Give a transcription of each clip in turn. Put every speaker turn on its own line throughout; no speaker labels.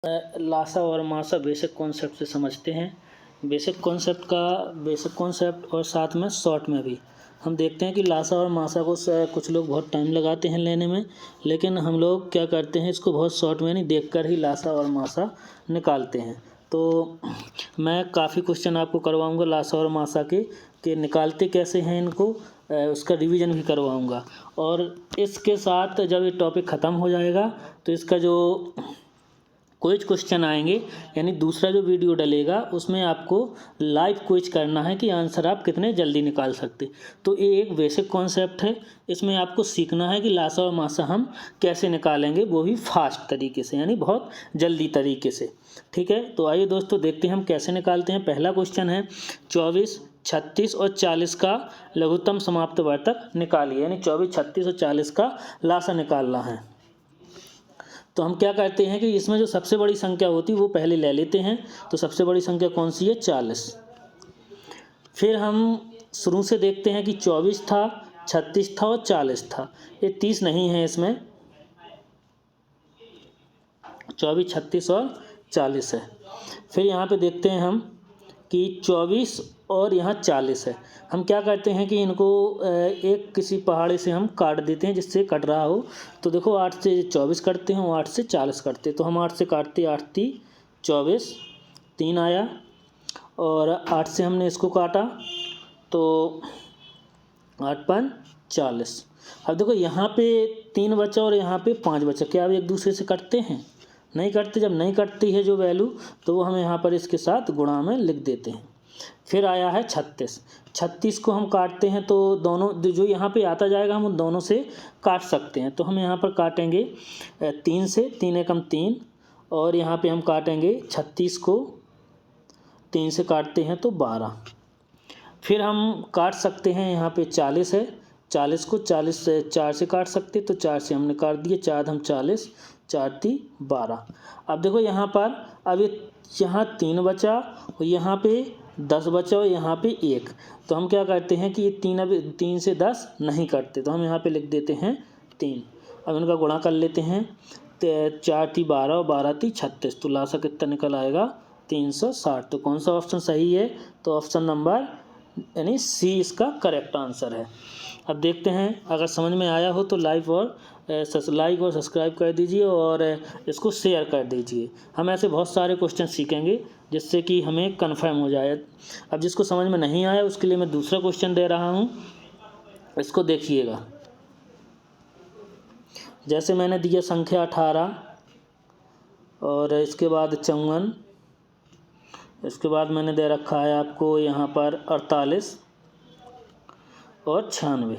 लासा और मासा basic concept से समझते हैं। बेसिक कॉन्सेप्ट और साथ में शॉर्ट में भी हम देखते हैं कि लासा और मासा को कुछ लोग बहुत टाइम लगाते हैं लेने में, लेकिन हम लोग क्या करते हैं, इसको बहुत शॉर्ट में नहीं देखकर ही लासा और मासा निकालते हैं। तो मैं काफ़ी क्वेश्चन आपको करवाऊंगा लासा और मासा के कि निकालते कैसे हैं इनको, उसका रिवीजन भी करवाऊंगा। और इसके साथ जब ये टॉपिक ख़त्म हो जाएगा तो इसका जो क्विज क्वेश्चन आएंगे, यानी दूसरा जो वीडियो डलेगा उसमें आपको लाइव क्विज करना है कि आंसर आप कितने जल्दी निकाल सकते। तो ये एक बेसिक कॉन्सेप्ट है, इसमें आपको सीखना है कि लासा और मासा हम कैसे निकालेंगे, वो भी फास्ट तरीके से, यानी बहुत जल्दी तरीके से। ठीक है, तो आइए दोस्तों देखते हैं हम कैसे निकालते हैं। पहला क्वेश्चन है 24, 36 और 40 का लघुत्तम समाप्त वर्तक निकालिए, यानी 24, 36 और 40 का लासा निकालना है। तो हम क्या करते हैं कि इसमें जो सबसे बड़ी संख्या होती है वो पहले ले लेते हैं। तो सबसे बड़ी संख्या कौन सी है? 40। फिर हम शुरू से देखते हैं कि 24 था, 36 था और 40 था। ये 30 नहीं है इसमें, 24, 36 और 40 है। फिर यहाँ पे देखते हैं हम कि 24 और यहाँ 40 है। हम क्या करते हैं कि इनको एक किसी पहाड़े से हम काट देते हैं जिससे कट रहा हो। तो देखो 8 से 24 कटते हैं, 8 से 40 कटते हैं। तो हम 8 से काटते, 8 × 24, 3 आया, और 8 से हमने इसको काटा तो 8 × 5 = 40। अब देखो यहाँ पे 3 बचा और यहाँ पे 5 बचा, क्या अब एक दूसरे से कटते हैं? नहीं कटते। जब नहीं कटती है जो वैल्यू, तो वो हम यहाँ पर इसके साथ गुणा में लिख देते हैं। फिर आया है 36। 36 को हम काटते हैं तो दोनों जो यहाँ पे आता जाएगा हम उन दोनों से काट सकते हैं। तो हम यहाँ पर काटेंगे 3 से, 3 एकम 3, और यहाँ पे हम काटेंगे 36 को 3 से काटते हैं तो 12। फिर हम काट सकते हैं, यहाँ पे 40 है, 40 को 40 से 4 से काट सकते, तो 4 से हमने काट दिए, 4 हम 40, 4 × 12। अब देखो यहाँ पर अब यहाँ 3 बचा और यहाँ पे 10 बचा और यहाँ पे 1। तो हम क्या करते हैं कि ये 3 से 10 नहीं कटते, तो हम यहाँ पे लिख देते हैं 3। अब इनका गुणा कर लेते हैं, 4 × 12 और 12 × 36। तो लासा कितना निकल आएगा? 360। तो कौन सा ऑप्शन सही है? तो ऑप्शन नंबर यानी सी इसका करेक्ट आंसर है। अब देखते हैं, अगर समझ में आया हो तो लाइक और सब्सक्राइब कर दीजिए और इसको शेयर कर दीजिए। हम ऐसे बहुत सारे क्वेश्चन सीखेंगे जिससे कि हमें कन्फर्म हो जाए। अब जिसको समझ में नहीं आया उसके लिए मैं दूसरा क्वेश्चन दे रहा हूँ, इसको देखिएगा। जैसे मैंने दिया संख्या 18 और इसके बाद 54, इसके बाद मैंने दे रखा है आपको यहाँ पर 48 और 96।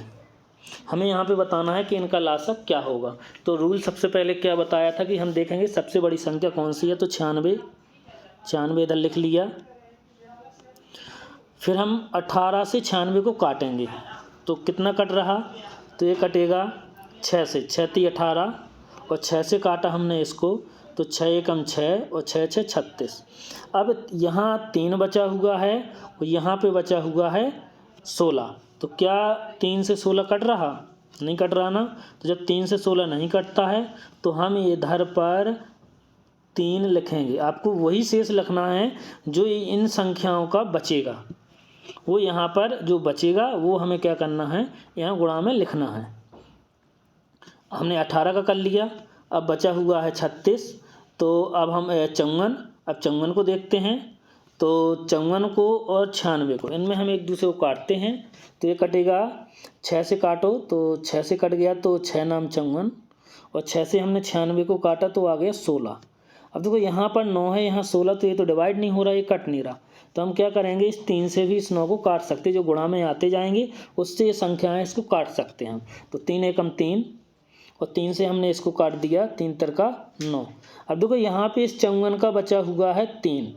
हमें यहाँ पे बताना है कि इनका लासा क्या होगा। तो रूल सबसे पहले क्या बताया था कि हम देखेंगे सबसे बड़ी संख्या कौन सी है, तो 96 इधर लिख लिया। फिर हम 18 से 96 को काटेंगे तो कितना कट रहा, तो ये कटेगा 6 से, 6 × 18 और 6 से काटा हमने इसको, तो 6 एकम 6 और 6 × 6 = 36। अब यहाँ 3 बचा हुआ है और यहाँ पे बचा हुआ है 16। तो क्या 3 से 16 कट रहा? नहीं कट रहा ना। तो जब 3 से 16 नहीं कटता है तो हम इधर पर 3 लिखेंगे। आपको वही शेष लिखना है जो इन संख्याओं का बचेगा, वो यहाँ पर जो बचेगा वो हमें क्या करना है, यहाँ गुणा में लिखना है। हमने 18 का कर लिया, अब बचा हुआ है 36। तो अब हम 54, अब 54 को देखते हैं। तो 54 को और 96 को, इनमें हम एक दूसरे को काटते हैं। तो ये कटेगा, 6 से काटो तो 6 से कट गया, तो 6 नाम 54, और 6 से हमने 96 को काटा तो आ गया 16। अब देखो यहाँ पर 9 है, यहाँ 16, तो ये तो डिवाइड नहीं हो रहा, ये कट नहीं रहा। तो हम क्या करेंगे, इस 3 से भी इस 9 को काट सकते, जो गुणा में आते जाएंगे उससे ये संख्याएँ इसको काट सकते हैं हम। तो 3 एकम 3 और 3 से हमने इसको काट दिया, 3 × 9। अब देखो यहाँ पे इस 54 का बचा हुआ है 3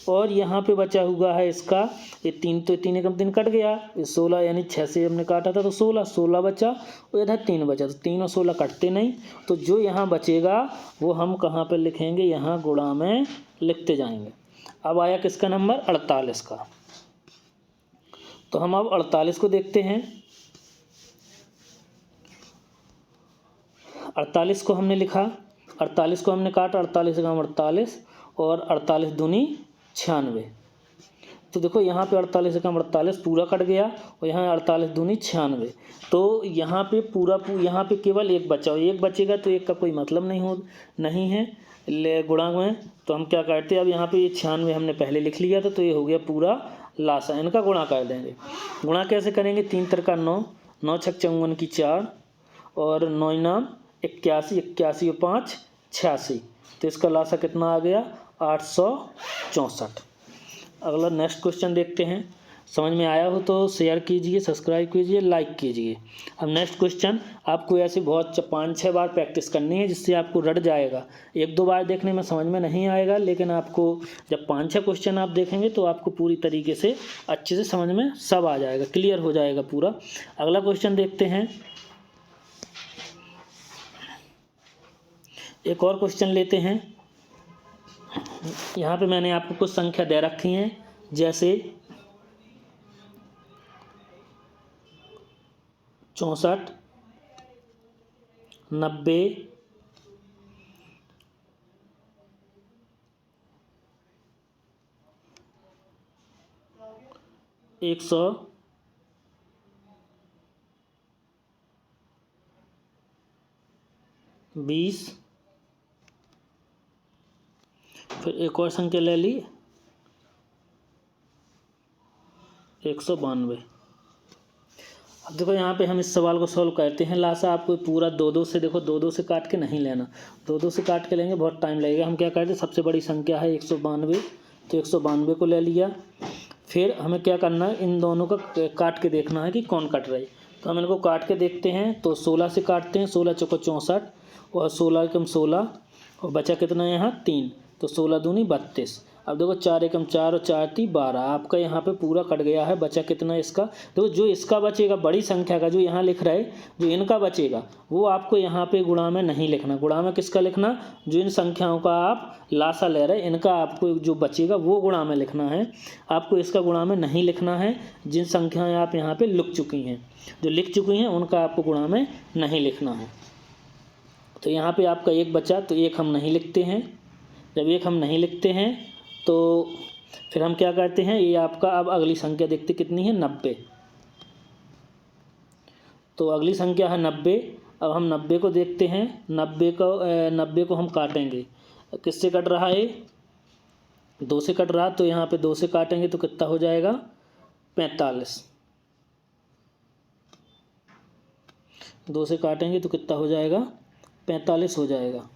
और यहाँ पे बचा हुआ है इसका ये 3, तो 3 एकम 3 कट गया, ये 16, यानी 6 से हमने काटा था तो 16 बचा और इधर 3 बचा, तो 3 और 16 कटते नहीं। तो जो यहाँ बचेगा वो हम कहाँ पे लिखेंगे, यहाँ गुणा में लिखते जाएंगे। अब आया किसका नंबर? 48 का। तो हम अब 48 को देखते हैं। 48 को हमने लिखा, 48 को हमने काटा, 48 का 48 और 48 दूनी 96। तो देखो यहाँ पे 48 का 48 पूरा कट गया और यहाँ 48 दूनी 96। तो यहाँ पे यहाँ पे केवल एक बचा, और एक बचेगा तो एक का कोई मतलब नहीं है ले गुणांक में। तो हम क्या करते हैं, अब यहाँ पे ये 96 हमने पहले लिख लिया था, तो ये हो गया पूरा लासा। इनका गुणा कर देंगे। गुणा कैसे करेंगे, 3 तिरका 9, 9 छक 54 की 4 और 9 नाम 81, 81 और 5 86। तो इसका लासा कितना आ गया, 864। अगला नेक्स्ट क्वेश्चन देखते हैं। समझ में आया हो तो शेयर कीजिए, सब्सक्राइब कीजिए, लाइक कीजिए। अब नेक्स्ट क्वेश्चन आपको ऐसे बहुत 5-6 बार प्रैक्टिस करनी है, जिससे आपको रट जाएगा। 1-2 बार देखने में समझ में नहीं आएगा, लेकिन आपको जब 5-6 क्वेश्चन आप देखेंगे तो आपको पूरी तरीके से अच्छे से समझ में सब आ जाएगा, क्लियर हो जाएगा पूरा। अगला क्वेश्चन देखते हैं। एक और क्वेश्चन लेते हैं। यहाँ पे मैंने आपको कुछ संख्या दे रखी हैं, जैसे 64, 90, 120। फिर एक और संख्या ले ली 192। अब देखो यहाँ पे हम इस सवाल को सॉल्व करते हैं। लासा आपको पूरा 2-2 से, देखो 2-2 से काट के नहीं लेना, 2-2 से काट के लेंगे बहुत टाइम लगेगा। हम क्या करते हैं, सबसे बड़ी संख्या है 192, तो 192 को ले लिया। फिर हमें क्या करना है, इन दोनों का काट के देखना है कि कौन कट रहा है। तो हम इनको काट के देखते हैं। तो 16 से काटते हैं, 16 चौको 64 और 16 एकम 16 और बचा कितना यहाँ 3, तो 16 दूनी 32। अब देखो 4 एकम 4 और 4 × 12, आपका यहाँ पे पूरा कट गया है। बचा कितना इसका, देखो जो इसका बचेगा बड़ी संख्या का जो यहाँ लिख रहा है, जो इनका बचेगा वो आपको यहाँ पे गुणा में नहीं लिखना। गुणा में किसका लिखना, जो इन संख्याओं का आप लासा ले रहे हैं इनका आपको जो बचेगा वो गुणा में लिखना है। आपको इसका गुणा में नहीं लिखना है। जिन संख्याएँ आप यहाँ पर लिख चुकी हैं, जो लिख चुकी हैं उनका आपको गुणा में नहीं लिखना है। तो यहाँ पे आपका एक बचा, तो एक हम नहीं लिखते हैं। जब एक हम नहीं लिखते हैं तो फिर हम क्या करते हैं, ये आपका अब अगली संख्या देखते कितनी है, 90। तो अगली संख्या है 90। अब हम 90 को देखते हैं। 90 को हम काटेंगे, किससे कट रहा है, 2 से कट रहा। तो यहाँ पे 2 से काटेंगे तो कितना हो जाएगा, 45। 2 से काटेंगे तो कितना हो जाएगा, 45 हो जाएगा।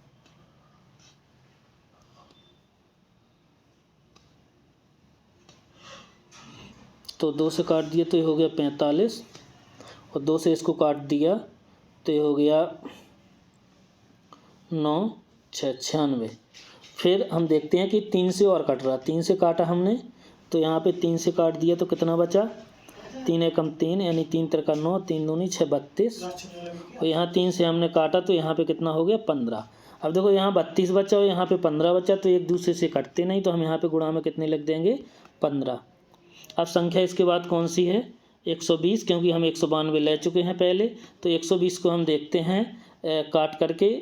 तो 2 से काट दिया तो ये हो गया 45 और 2 से इसको काट दिया तो ये हो गया 9 6 96। फिर हम देखते हैं कि 3 से और कट रहा, 3 से काटा हमने तो यहाँ पे 3 से काट दिया तो कितना बचा, 3 एकम 3 यानी 3 तिरका 9, 3 दूनी 6 32 और यहाँ 3 से हमने काटा तो यहाँ पे कितना हो गया 15। अब देखो यहाँ 32 बचा और यहाँ पे 15 बचा, तो एक दूसरे से कटते नहीं, तो हम यहाँ पे गुणा में कितने लिख देंगे, 15। अब संख्या इसके बाद कौन सी है, 120, क्योंकि हम 192 ले चुके हैं पहले। तो 120 को हम देखते हैं काट करके,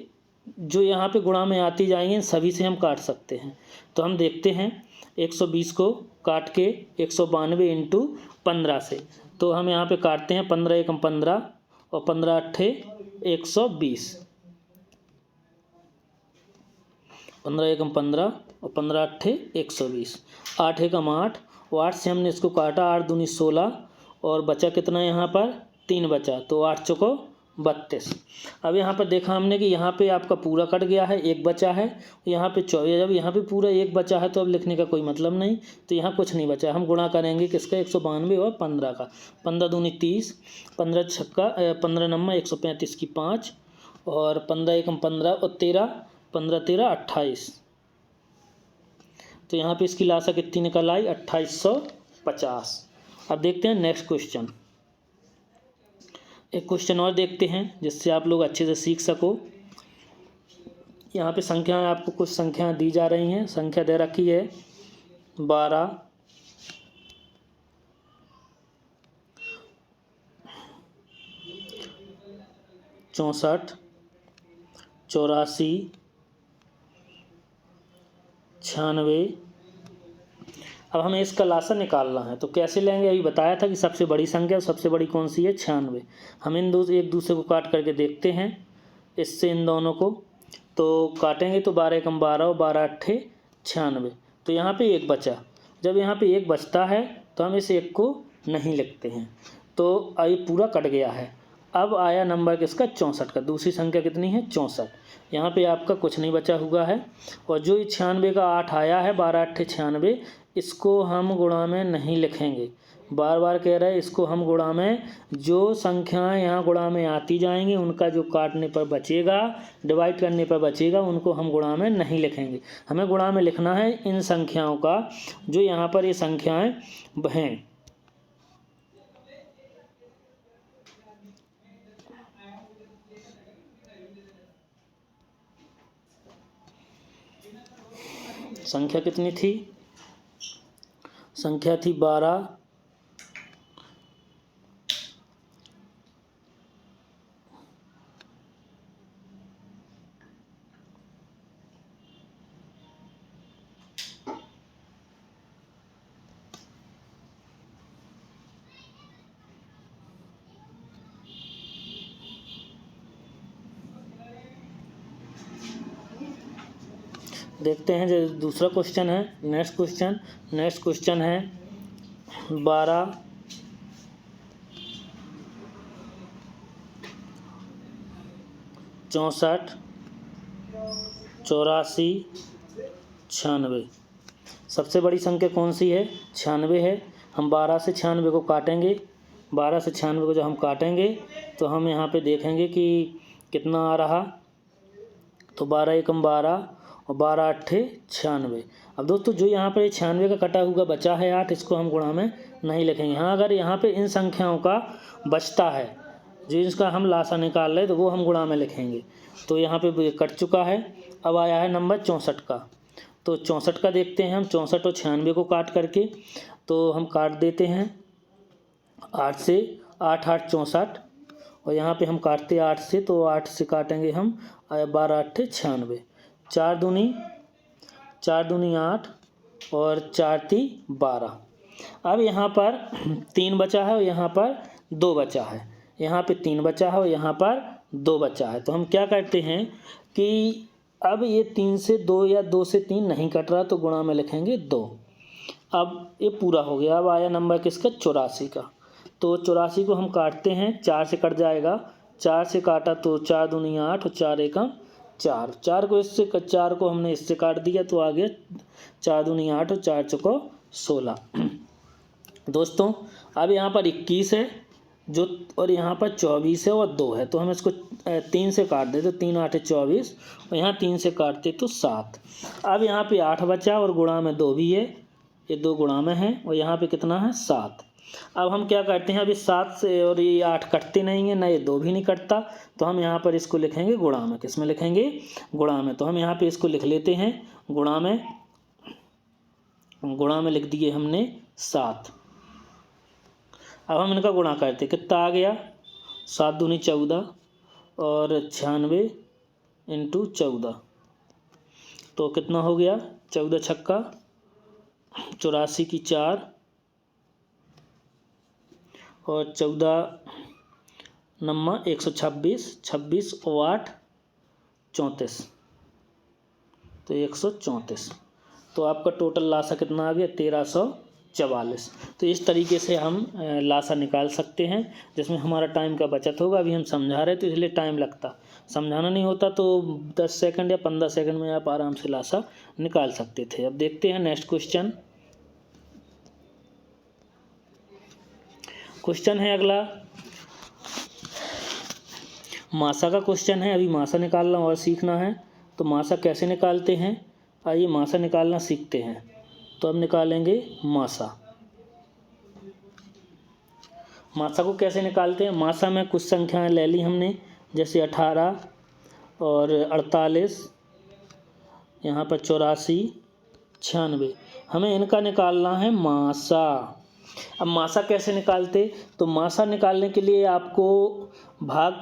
जो यहाँ पे गुणा में आती जाएंगे सभी से हम काट सकते हैं। तो हम देखते हैं 120 को काट के 192 × 15 से, तो हम यहाँ पे काटते हैं 15 एकम 15 और 15 अट्ठे 120, 15 एकम 15 और 15 अट्ठे 120, 8 एकम 8 और 8 से हमने इसको काटा, 8 दूनी 16 और बचा कितना यहाँ पर 3 बचा, तो 8 चौको 32। अब यहाँ पर देखा हमने कि यहाँ पे आपका पूरा कट गया है, एक बचा है, यहाँ पे 24। जब यहाँ पे पूरा एक बचा है तो अब लिखने का कोई मतलब नहीं, तो यहाँ कुछ नहीं बचा। हम गुणा करेंगे किसका, 192 और 15 का। 15 दूनी 30, 15 छक्का 15 नम्मा 135 की 5 और 15 एकम 15 और 13, 15 13 28। तो यहाँ पे इसकी लासा कितनी निकल आई, 2850। अब देखते हैं नेक्स्ट क्वेश्चन। एक क्वेश्चन और देखते हैं जिससे आप लोग अच्छे से सीख सको। यहाँ पे संख्याएं आपको कुछ संख्याएं दी जा रही हैं। संख्या दे रखी है 12, 64, 84, 96। अब हमें इसका लासा निकालना है, तो कैसे लेंगे? अभी बताया था कि सबसे बड़ी संख्या, सबसे बड़ी कौन सी है? 96। हम इन दो एक दूसरे को काट करके देखते हैं, इससे इन दोनों को तो काटेंगे तो 12 एकम 12 और 12 अट्ठे 96। तो यहाँ पे एक बचा। जब यहाँ पे एक बचता है तो हम इस एक को नहीं लिखते हैं, तो ये पूरा कट गया है। अब आया नंबर किसका? 64 का। दूसरी संख्या कितनी है? 64। यहाँ पे आपका कुछ नहीं बचा हुआ है। और जो 96 का 8 आया है 12 अट्ठे 96, इसको हम गुणा में नहीं लिखेंगे। बार बार कह रहे हैं इसको हम गुणा में, जो संख्याएं यहाँ गुणा में आती जाएंगी उनका जो काटने पर बचेगा, डिवाइड करने पर बचेगा, उनको हम गुणा में नहीं लिखेंगे। हमें गुणा में लिखना है इन संख्याओं का जो यहाँ पर ये संख्याएं हैं। संख्या कितनी थी? संख्या थी 12। देखते हैं जो दूसरा क्वेश्चन है। नेक्स्ट क्वेश्चन है 12 64 84 96। सबसे बड़ी संख्या कौन सी है? 96 है। हम 12 से 96 को काटेंगे। 12 से 96 को जब हम काटेंगे तो हम यहाँ पे देखेंगे कि कितना आ रहा, तो 12 एकम 12 और 12 अट्ठे 96। अब दोस्तों जो यहाँ पर 96 का कटा हुआ बचा है 8, इसको हम गुणा में नहीं लिखेंगे। हाँ, अगर यहाँ पे इन संख्याओं का बचता है जो इसका हम लासा निकाल रहे तो वो हम गुणा में लिखेंगे। तो यहाँ पे कट चुका है। अब आया है नंबर 64 का, तो 64 का देखते हैं हम। 64 और 96 को काट करके तो हम काट देते हैं 8 से। 8 8 64 और यहाँ पे हम काटते 8 से, तो 8 से काटेंगे हम 12 अट्ठे 96। 4 दूनी 8 और 4 ती 12। अब यहाँ पर 3 बचा है और यहाँ पर 2 बचा है। यहाँ पे 3 बचा है और यहाँ पर 2 बचा है। तो हम क्या करते हैं कि अब ये 3 से 2 या 2 से 3 नहीं कट रहा, तो गुणा में लिखेंगे 2। अब ये पूरा हो गया। अब आया नंबर किसका? 84 का। तो 84 को हम काटते हैं, 4 से कट जाएगा। 4 से काटा तो 4 दूनी 8 और 4 एकम 4। 4 को इससे 4 को हमने इससे काट दिया तो आ गया 4 दूनी 8 और 4 चौको 16। दोस्तों अब यहाँ पर 21 है जो, और यहाँ पर 24 है और 2 है, तो हम इसको 3 से काट देते तो 3 8 24 और यहाँ 3 से काटते तो 7। अब यहाँ पे 8 बचा और गुणा में 2 भी है, ये 2 गुणा में है और यहाँ पे कितना है? 7। अब हम क्या करते हैं, अभी 7 से और ये 8 कटते नहीं है ना, ये 2 भी नहीं कटता, तो हम यहाँ पर इसको लिखेंगे गुणा में। किस में लिखेंगे? गुणा में। तो हम यहाँ पे इसको लिख लेते हैं गुणा में। गुणा में लिख दिए हमने 7। अब हम इनका गुणा करते, कितना आ गया? 7 दूनी 14 और 96 इंटू 14, तो कितना हो गया? 14 छक्का 84 की 4 और 14 नम्मा 126, 26 और 8 34, तो 134। तो आपका टोटल लासा कितना आ गया? 1344। तो इस तरीके से हम लासा निकाल सकते हैं, जिसमें हमारा टाइम का बचत होगा। अभी हम समझा रहे तो इसलिए टाइम लगता, समझाना नहीं होता तो 10 सेकंड या 15 सेकंड में आप आराम से लासा निकाल सकते थे। अब देखते हैं नेक्स्ट क्वेश्चन है अगला मासा का क्वेश्चन है। अभी मासा निकालना और सीखना है, तो मासा कैसे निकालते हैं, आइए मासा निकालना सीखते हैं। तो अब निकालेंगे मासा। मासा को कैसे निकालते हैं? मासा में कुछ संख्याएं ले ली हमने, जैसे 18 और 48, यहाँ पर 84 96। हमें इनका निकालना है मासा। अब मासा कैसे निकालते? तो मासा निकालने के लिए आपको भाग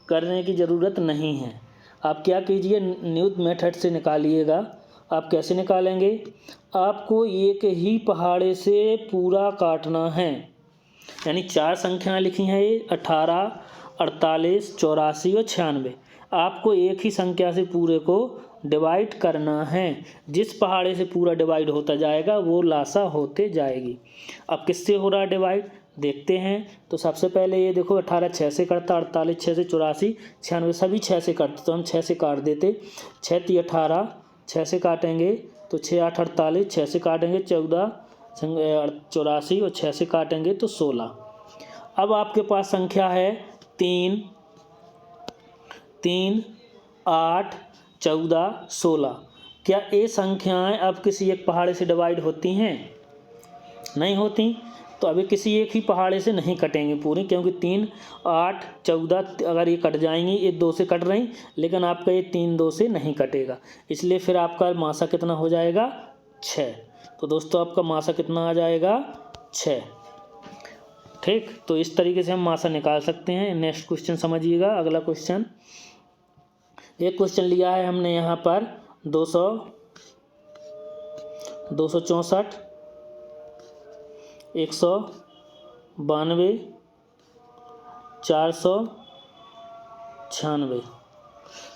करने की ज़रूरत नहीं है। आप क्या कीजिए, न्यूटन मेथड से निकालिएगा। आप कैसे निकालेंगे? आपको एक ही पहाड़े से पूरा काटना है, यानी 4 संख्याएं लिखी हैं ये 18, 48, 84 और 96। आपको एक ही संख्या से पूरे को डिवाइड करना है। जिस पहाड़े से पूरा डिवाइड होता जाएगा वो लासा होते जाएगी। अब किससे हो रहा है डिवाइड देखते हैं। तो सबसे पहले ये देखो 18 6 से कटता, 48 6 से, 84 96 सभी 6 से कटते, तो हम 6 से काट देते। 6 3 18, 6 से काटेंगे तो 6 8 48, 6 से काटेंगे 14, 84 और 6 से काटेंगे तो 16। अब आपके पास संख्या है 3 3 8 14 16। क्या ये संख्याएं अब किसी एक पहाड़े से डिवाइड होती हैं? नहीं होती। तो अभी किसी एक ही पहाड़े से नहीं कटेंगे पूरी, क्योंकि 3 8 14 अगर ये कट जाएंगी, ये 2 से कट रही, लेकिन आपका ये 3 2 से नहीं कटेगा, इसलिए फिर आपका मासा कितना हो जाएगा 6। तो दोस्तों आपका मासा कितना आ जाएगा 6। ठीक, तो इस तरीके से हम मासा निकाल सकते हैं। नेक्स्ट क्वेश्चन समझिएगा। अगला क्वेश्चन, एक क्वेश्चन लिया है हमने यहाँ पर 264, 192, 496।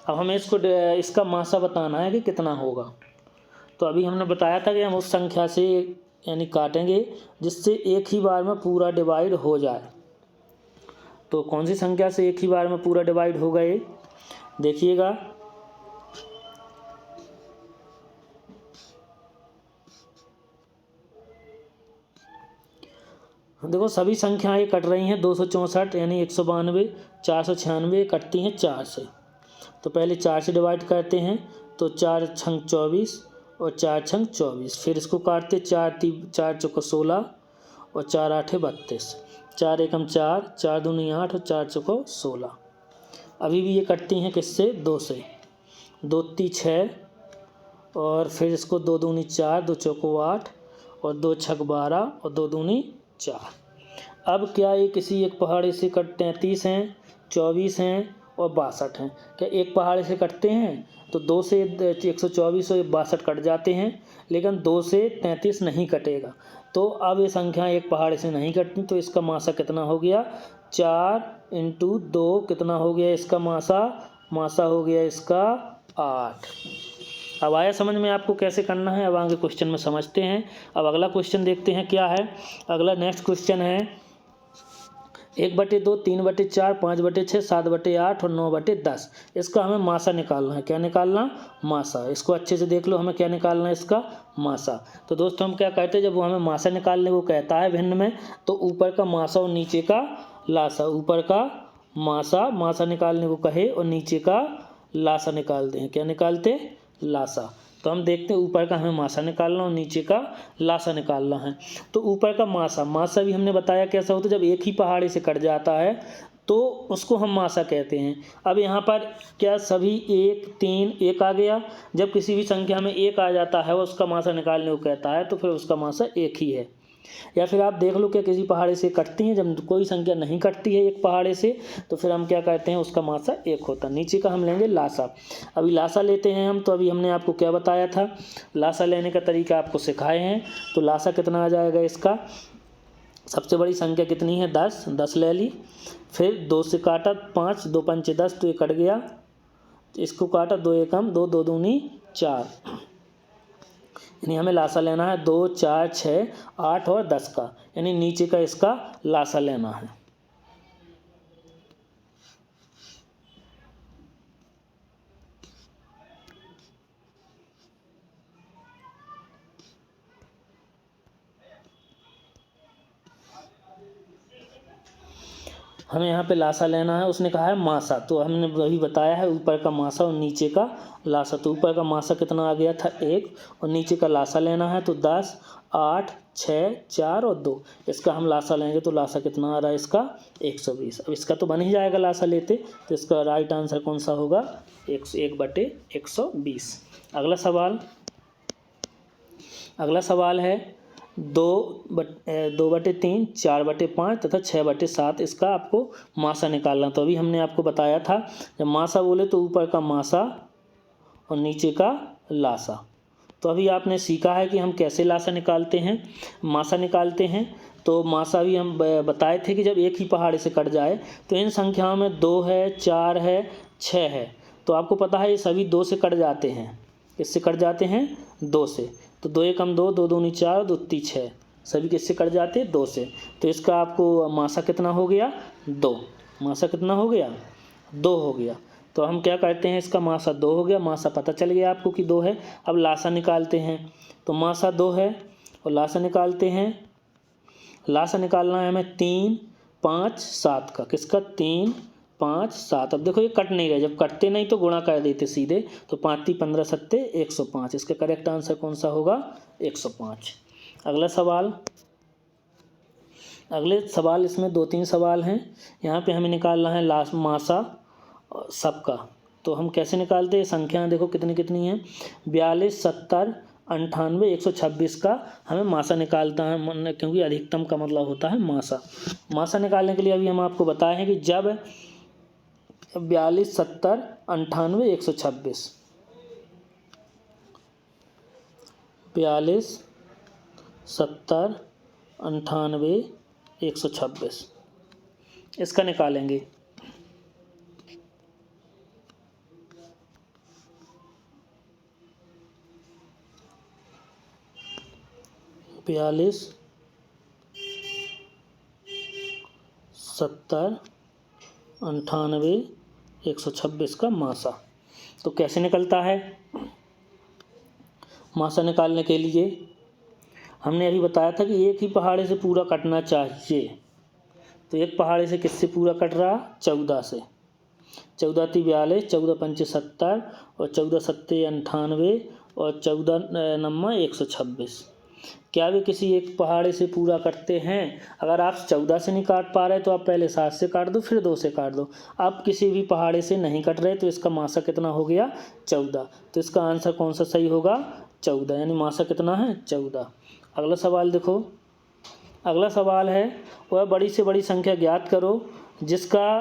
अब हमें इसका मासा बताना है कि कितना होगा। तो अभी हमने बताया था कि हम उस संख्या से यानी काटेंगे जिससे एक ही बार में पूरा डिवाइड हो जाए। तो कौन सी संख्या से एक ही बार में पूरा डिवाइड होगा ये देखिएगा। देखो सभी संख्याएं कट रही हैं। 264 यानी 192, 496 कटती हैं 4 से। तो पहले 4 से डिवाइड करते हैं तो 4 छंग 24 और 4 छंग 24। फिर इसको काटते 4 चौको 16 और 4 आठे 32, 4 एकम 4, 4 दूनी 8 और 4 चौको 16। अभी भी ये कटती हैं किससे? 2 से। 2 ती 6 और फिर इसको 2 दूनी 4, 2 चौको 8 और 2 छक 12 और 2 दूनी 4। अब क्या ये किसी एक पहाड़े से कट 33 हैं, 24 हैं और 62 हैं? क्या एक पहाड़े से कटते हैं? तो 2 से 124 और 62 कट जाते हैं, लेकिन 2 से 33 नहीं कटेगा। तो अब ये संख्या एक पहाड़े से नहीं कटती, तो इसका मासा कितना हो गया? 4 × 2 कितना हो गया इसका मासा? मासा हो गया इसका 8। अब आया समझ में आपको कैसे करना है? अब आगे क्वेश्चन में समझते हैं। अब अगला क्वेश्चन देखते हैं क्या है। अगला नेक्स्ट क्वेश्चन है 1/2, 3/4, 5/6, 7/8 और 9/10। इसका हमें मासा निकालना है। क्या निकालना? मासा। इसको अच्छे से देख लो, हमें क्या निकालना है इसका? मासा। तो दोस्तों हम क्या कहते हैं, जब वो हमें मासा निकालने को कहता है भिन्न में, तो ऊपर का मासा और नीचे का लासा। ऊपर का मासा निकालने को कहे और नीचे का लासा निकालते हैं। क्या निकालते? लासा। तो हम देखते हैं ऊपर का हमें मासा निकालना और नीचे का लासा निकालना है। तो ऊपर का मासा भी हमने बताया कैसा होता है, जब एक ही पहाड़े से कट जाता है तो उसको हम मासा कहते हैं। अब यहाँ पर क्या सभी 1 3 1 आ गया? जब किसी भी संख्या में 1 आ जाता है उसका मासा निकालने को कहता है, तो फिर उसका मासा 1 ही है। या फिर आप देख लो कि किसी पहाड़े से कटती हैं, जब कोई संख्या नहीं कटती है एक पहाड़े से, तो फिर हम क्या कहते हैं? उसका मासा 1 होता है। नीचे का हम लेंगे लासा। अभी लासा लेते हैं हम। तो अभी हमने आपको क्या बताया था? लासा लेने का तरीका आपको सिखाए हैं। तो लासा कितना आ जाएगा इसका? सबसे बड़ी संख्या कितनी है? 10। 10 ले ली। फिर 2 से काटा 5, 2 पंचे 10, तो ये कट गया। इसको काटा 2 एकम 2, 2 दूनी 4। यानी हमें लासा लेना है 2 4 6 8 और 10 का, यानी नीचे का इसका लासा लेना है। हमें यहाँ पे लासा लेना है। उसने कहा है मासा, तो हमने वही बताया है ऊपर का मासा और नीचे का लासा। तो ऊपर का मासा कितना आ गया था? 1 और नीचे का लासा लेना है तो 10 8 6 4 और 2। इसका हम लासा लेंगे तो लासा कितना आ रहा है इसका? 120। अब इसका तो बन ही जाएगा लासा लेते, तो इसका राइट आंसर कौन सा होगा? 1/120। अगला सवाल है 2/3, 4/5 तथा 6/7। इसका आपको मासा निकालना। तो अभी हमने आपको बताया था, जब मासा बोले तो ऊपर का मासा और नीचे का लासा। तो अभी आपने सीखा है कि हम कैसे लासा निकालते हैं, मासा निकालते हैं। तो मासा भी हम बताए थे कि जब एक ही पहाड़े से कट जाए तो इन संख्याओं में 2 है, 4 है, 6 है, तो आपको पता है ये सभी 2 से कट जाते हैं। किससे कट जाते हैं? 2 से। तो 2 एकम 2, 2 दूनी 4, 2 तीन 6, सभी किससे कट जाते हैं? 2 से। तो इसका आपको मासा कितना हो गया? 2। मासा कितना हो गया? 2 हो गया। तो हम क्या करते हैं, इसका मासा 2 हो गया, मासा पता चल गया आपको कि 2 है। अब लासा निकालते हैं। तो मासा 2 है और लासा निकालते हैं। लासा निकालना है हमें 3, 5, 7 का। किसका? 3, 5, 7। अब देखो ये कट नहीं रहे, जब कटते नहीं तो गुणा कर देते सीधे। तो 5 × 15 = 105। इसका करेक्ट आंसर कौन सा होगा? 105। अगला सवाल। अगले सवाल इसमें 2-3 सवाल हैं। यहाँ पे हमें निकालना है मासा सबका। तो हम कैसे निकालते हैं? संख्याएं देखो कितनी कितनी हैं। 42, 70, 98, 126 का हमें मासा निकालता है, क्योंकि अधिकतम का मतलब होता है मासा। मासा निकालने के लिए अभी हम आपको बताए हैं कि जब 42, 70, 98, 126, 42, 70, 98, 126 इसका निकालेंगे। बयालीस, 70, 98, 126 का मासा। तो कैसे निकलता है मासा? निकालने के लिए हमने अभी बताया था कि एक ही पहाड़े से पूरा कटना चाहिए। तो एक पहाड़े से किससे पूरा कट रहा? 14 से। 14 × 42, 14 × 5 = 70 और 14 × 7 = 98 और 14 × 9 = 126। क्या वे किसी एक पहाड़े से पूरा कटते हैं? अगर आप 14 से नहीं काट पा रहे तो आप पहले 7 से काट दो, फिर 2 से काट दो। आप किसी भी पहाड़े से नहीं कट रहे तो इसका मासा कितना हो गया? 14। तो इसका आंसर कौन सा सही होगा? 14, यानी मासा कितना है? 14। अगला सवाल देखो। अगला सवाल है, वह बड़ी से बड़ी संख्या ज्ञात करो जिसका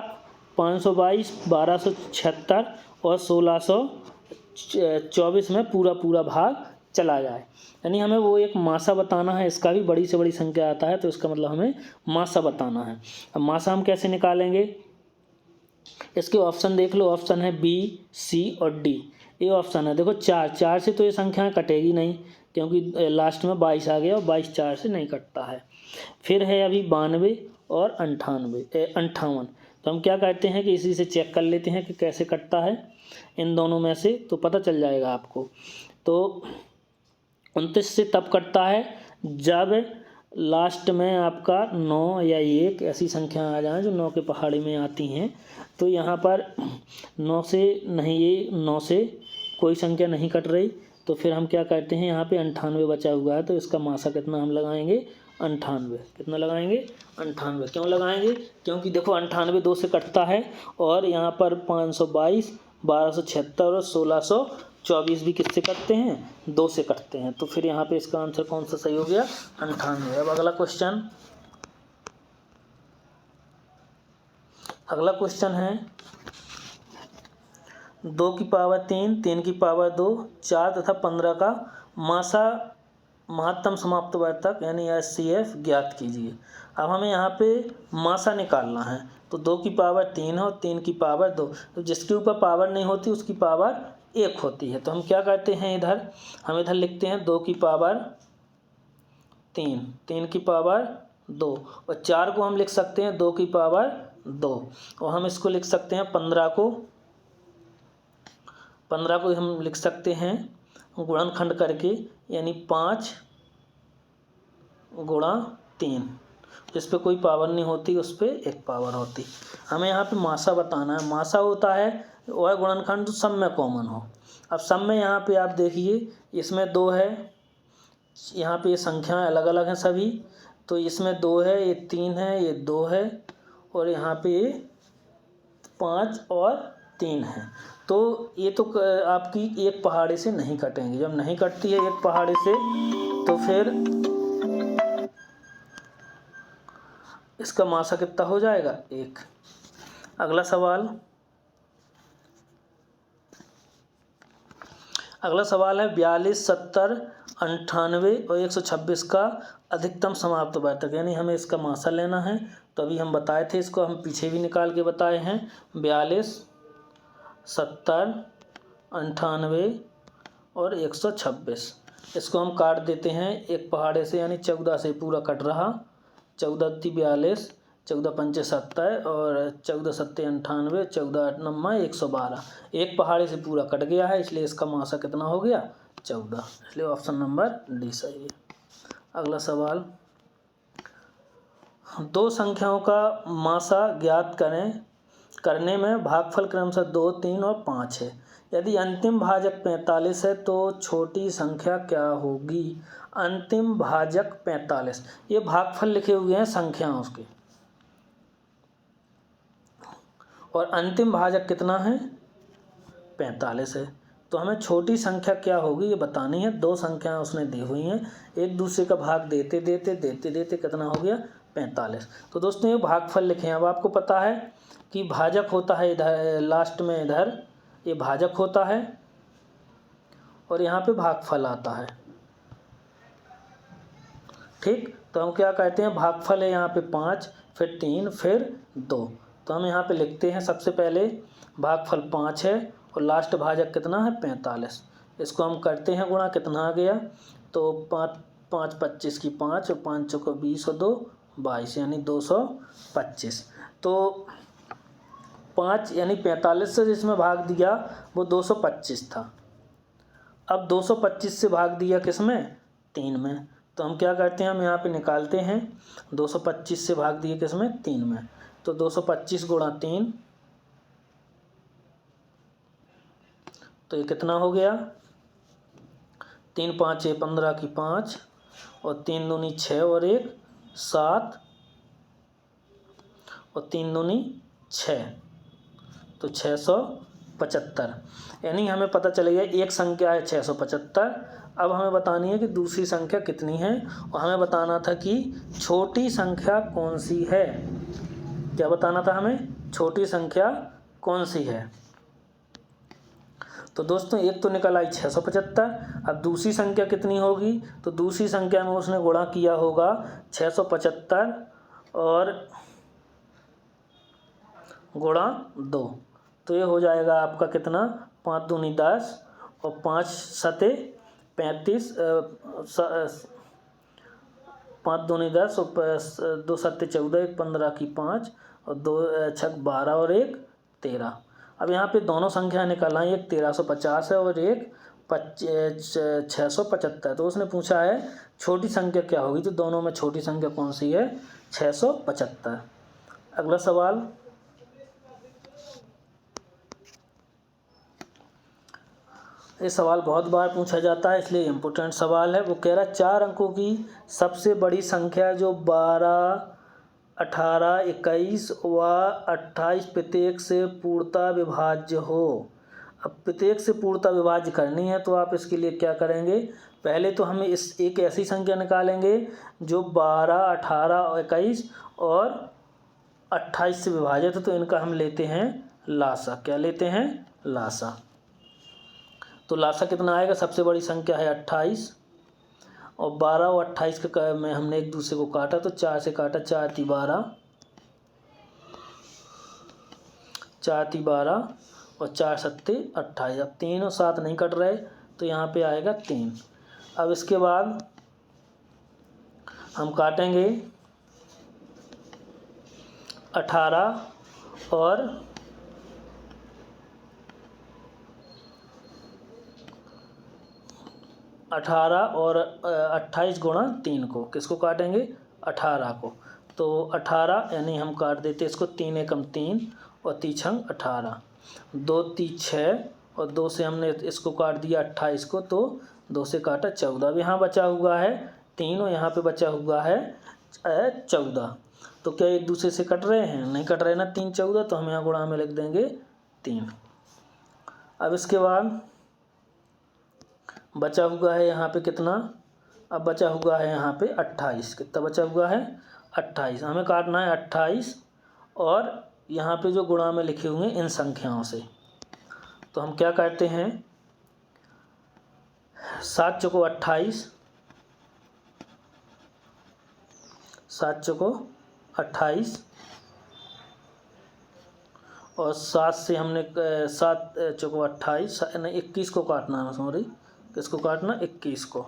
522, 1276 और 1624 में पूरा भाग चला जाए। यानी हमें वो एक मासा बताना है। इसका भी बड़ी से बड़ी संख्या आता है, तो इसका मतलब हमें मासा बताना है। अब मासा हम कैसे निकालेंगे? इसके ऑप्शन देख लो। ऑप्शन है बी, सी और डी। ये ऑप्शन है देखो 4 से तो ये संख्याएं कटेगी नहीं, क्योंकि लास्ट में 22 आ गया और 22 4 से नहीं कटता है। फिर है अभी 92 और 58। तो हम क्या करते हैं कि इसी से चेक कर लेते हैं कि कैसे कटता है इन दोनों में से, तो पता चल जाएगा आपको। तो 29 से तब कटता है जब लास्ट में आपका 9 या 1 ऐसी संख्या आ जाए जो 9 के पहाड़े में आती हैं। तो यहाँ पर 9 से नहीं, ये 9 से कोई संख्या नहीं कट रही, तो फिर हम क्या करते हैं, यहाँ पे 98 बचा हुआ है, तो इसका मासा कितना हम लगाएंगे? 98। कितना लगाएंगे? 98। क्यों लगाएंगे? क्योंकि देखो 98 2 से कटता है और यहाँ पर 522, 1276 और 1624 भी किससे कटते हैं? 2 से कटते हैं। तो फिर यहाँ पे इसका आंसर कौन सा सही हो गया? 98। अब अगला क्वेश्चन। अगला क्वेश्चन है 2 की पावर 3, 3 की पावर 2, 4 तथा 15 का मासा महत्तम समाप्त वर्तक यानी HCF ज्ञात कीजिए। अब हमें यहाँ पे मासा निकालना है। तो 2 की पावर 3 है और 3 की पावर 2। तो जिसके ऊपर पावर नहीं होती उसकी पावर 1 होती है। तो हम क्या करते हैं, हम इधर लिखते हैं 2 की पावर 3, 3 की पावर 2 और 4 को हम लिख सकते हैं 2 की पावर 2 और हम इसको लिख सकते हैं 15 को हम लिख सकते हैं गुणनखंड करके, यानी 5 × 3। जिस पे कोई पावर नहीं होती उस पे 1 पावर होती। हमें यहाँ पे मासा बताना है। मासा होता है वह गुणनखंड जो सब में कॉमन हो। अब सब में यहाँ पे आप देखिए, इसमें 2 है, यहाँ पे ये संख्याएं अलग अलग हैं सभी। तो इसमें 2 है, ये 3 है, ये 2 है और यहाँ पे 5 और 3 है। तो ये तो आपकी एक पहाड़े से नहीं कटेंगे। जब नहीं कटती है एक पहाड़े से तो फिर इसका मासा कितना हो जाएगा? 1। अगला सवाल। अगला सवाल है 42, 70, 98 और 126 का अधिकतम समाप्त वर्तक, यानी हमें इसका मासा लेना है। तो अभी हम बताए थे, इसको हम पीछे भी निकाल के बताए हैं। 42, 70, 98 और 126, इसको हम काट देते हैं एक पहाड़े से, यानी 14 से पूरा कट रहा। 14 × 42, 14 × 5 = 70 और 14 × 7 = 98, 14 × 8 = 9, 112। एक पहाड़े से पूरा कट गया है, इसलिए इसका मासा कितना हो गया? 14। इसलिए ऑप्शन नंबर डी सही है। अगला सवाल, दो संख्याओं का मासा ज्ञात करने में भागफल क्रमशः 2, 3 और 5 है। यदि अंतिम भाजक 45 है तो छोटी संख्या क्या होगी? अंतिम भाजक 45, ये भागफल लिखे हुए हैं संख्याओं उसके, और अंतिम भाजक कितना है? 45 है। तो हमें छोटी संख्या क्या होगी ये बतानी है। दो संख्याएं उसने दी हुई हैं, एक दूसरे का भाग देते देते कितना हो गया? 45। तो दोस्तों ये भागफल लिखे हैं। अब आपको पता है कि भाजक होता है इधर लास्ट में, इधर ये भाजक होता है और यहाँ पे भागफल आता है। ठीक, तो हम क्या कहते हैं? भागफल है यहाँ पे 5, फिर 3, फिर 2। तो हम यहाँ पे लिखते हैं सबसे पहले भागफल 5 है और लास्ट भाजक कितना है? 45। इसको हम करते हैं गुणा, कितना आ गया? तो 5 5 25 की 5 और 5 चौको 20 और 2 22, यानी 225। तो 5 यानी 45 से जिसमें भाग दिया वो 225 था। अब 225 से भाग दिया किसमें? 3 में। तो हम क्या करते हैं? हम यहाँ पे निकालते हैं 225 से भाग दिए किसमें? 3 में। तो 225 × 3, तो ये कितना हो गया? 3 5 = 15 की 5 और 3 दूनी 6 और 1 7 और 3 दूनी 6, तो 675। यानी हमें पता चलेगा एक संख्या है 675। अब हमें बतानी है कि दूसरी संख्या कितनी है, और हमें बताना था कि छोटी संख्या कौन सी है। क्या बताना था हमें? छोटी संख्या कौन सी है। तो दोस्तों एक तो निकल आई 675। अब दूसरी संख्या कितनी होगी? तो दूसरी संख्या में उसने गुणा किया होगा 675 और गुणा 2, तो ये हो जाएगा आपका कितना? 5 दूनी 10 और 5 सते 35, 5 दूनी 10 और 2 सत्ते 14, 1 15 की 5 और 2 6 12 और 1 13। अब यहाँ पे दोनों संख्या निकल आई, एक 1350 है और एक 675। तो उसने पूछा है छोटी संख्या क्या होगी, तो दोनों में छोटी संख्या कौन सी है? 675। अगला सवाल, ये सवाल बहुत बार पूछा जाता है इसलिए इम्पोर्टेंट सवाल है। वो कह रहा है 4 अंकों की सबसे बड़ी संख्या जो 12, 18, 21 व 28 प्रत्येक से पूर्णतः विभाज्य हो। अब प्रत्येक से पूर्णतः विभाज्य करनी है तो आप इसके लिए क्या करेंगे? पहले तो हम इस एक ऐसी संख्या निकालेंगे जो 12, 18, 21 और 28 से विभाजित है, तो इनका हम लेते हैं लासा। क्या लेते हैं? लासा। तो लासा कितना आएगा? सबसे बड़ी संख्या है 28 और 12 और 28 के में हमने एक दूसरे को काटा, तो 4 से काटा, 4 × 12, 4 × 12 और 4 सत्ते 28। अब 3 और 7 नहीं कट रहे तो यहाँ पे आएगा 3। अब इसके बाद हम काटेंगे 18 और 28 गुणा 3 को। किसको काटेंगे? 18 को। तो 18 यानी हम काट देते इसको, 3 एकम 3 और 3 × 18, 2 3 6 और 2 से हमने इसको काट दिया 28 को, तो 2 से काटा 14। अब यहाँ बचा हुआ है 3 और यहाँ पे बचा हुआ है 14। तो क्या एक दूसरे से कट रहे हैं? नहीं कट रहे ना। 3 14, तो हम यहाँ गुणा में लिख देंगे 3। अब इसके बाद बचा हुआ है यहाँ पे कितना? अब बचा हुआ है यहाँ पे 28। कितना बचा हुआ है? 28। हमें काटना है 28 और यहाँ पे जो गुणा में लिखे हुए इन संख्याओं से। तो हम क्या करते हैं? 7 चौको 28, 7 चौको 28 और 7 से हमने 7 चौको 28 नहीं 21 को काटना है, सॉरी किसको काटना, 21 को।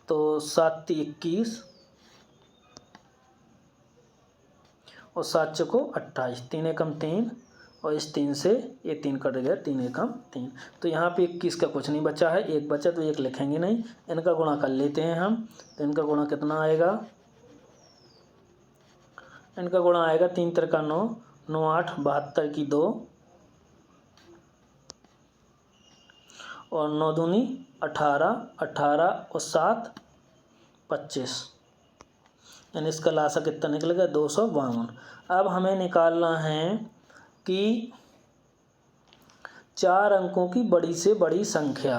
तो 7 × 21 और 7 चौको 28, 3 एकम 3 और इस 3 से ये 3 कट गया, 3 एकम 3। तो यहाँ पे 21 का कुछ नहीं बचा है, एक बचा तो एक लिखेंगे नहीं, इनका गुणा कर लेते हैं हम। तो इनका गुणा कितना आएगा, इनका गुणा आएगा 3 × 9, 9 8 72 की 2 और 9 दूनी 18, 18 और 7 25, यानी इसका लासा कितना निकलेगा, 252। अब हमें निकालना है कि 4 अंकों की बड़ी से बड़ी संख्या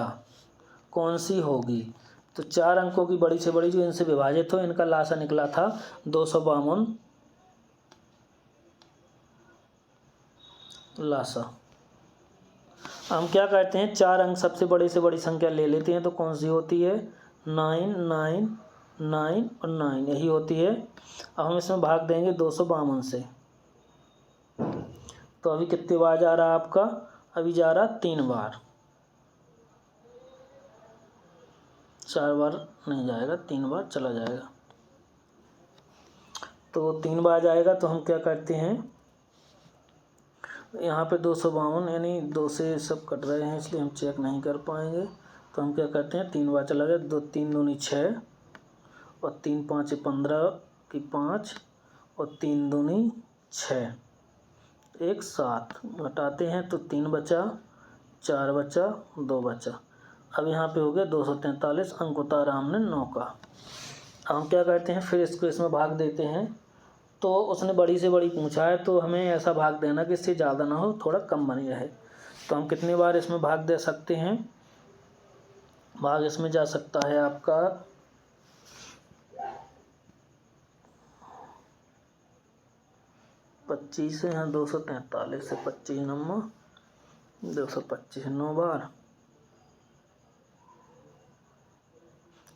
कौन सी होगी। तो 4 अंकों की बड़ी से बड़ी जो इनसे विभाजित हो, इनका लासा निकला था 252 लासा। हम क्या करते हैं, 4 अंक सबसे बड़े से बड़ी संख्या ले लेते हैं। तो कौन सी होती है, 9 9 9 और 9 यही होती है। अब हम इसमें भाग देंगे 252 से। तो अभी कितने बार जा रहा है आपका, अभी जा रहा 3 बार, 4 बार नहीं जाएगा, 3 बार चला जाएगा। तो 3 बार जाएगा तो हम क्या करते हैं, यहाँ पे 252 यानी 2 से सब कट रहे हैं इसलिए हम चेक नहीं कर पाएंगे। तो हम क्या करते हैं, 3 बार चला गया, 2 3 दूनी 6 और 3 5 15 की 5 और 3 दूनी 6, 1 7 घटाते हैं तो 3 बचा, 4 बचा, 2 बचा। अब यहाँ पे हो गया 243, अंक उतारा हमने 9 का। अब हम क्या करते हैं, फिर इसको इसमें भाग देते हैं। तो उसने बड़ी से बड़ी पूछा है तो हमें ऐसा भाग देना कि इससे ज़्यादा ना हो, थोड़ा कम बनी रहे। तो हम कितनी बार इसमें भाग दे सकते हैं, भाग इसमें जा सकता है आपका 25 है, यहाँ 243 से 25 नंबर 225, 9 बार,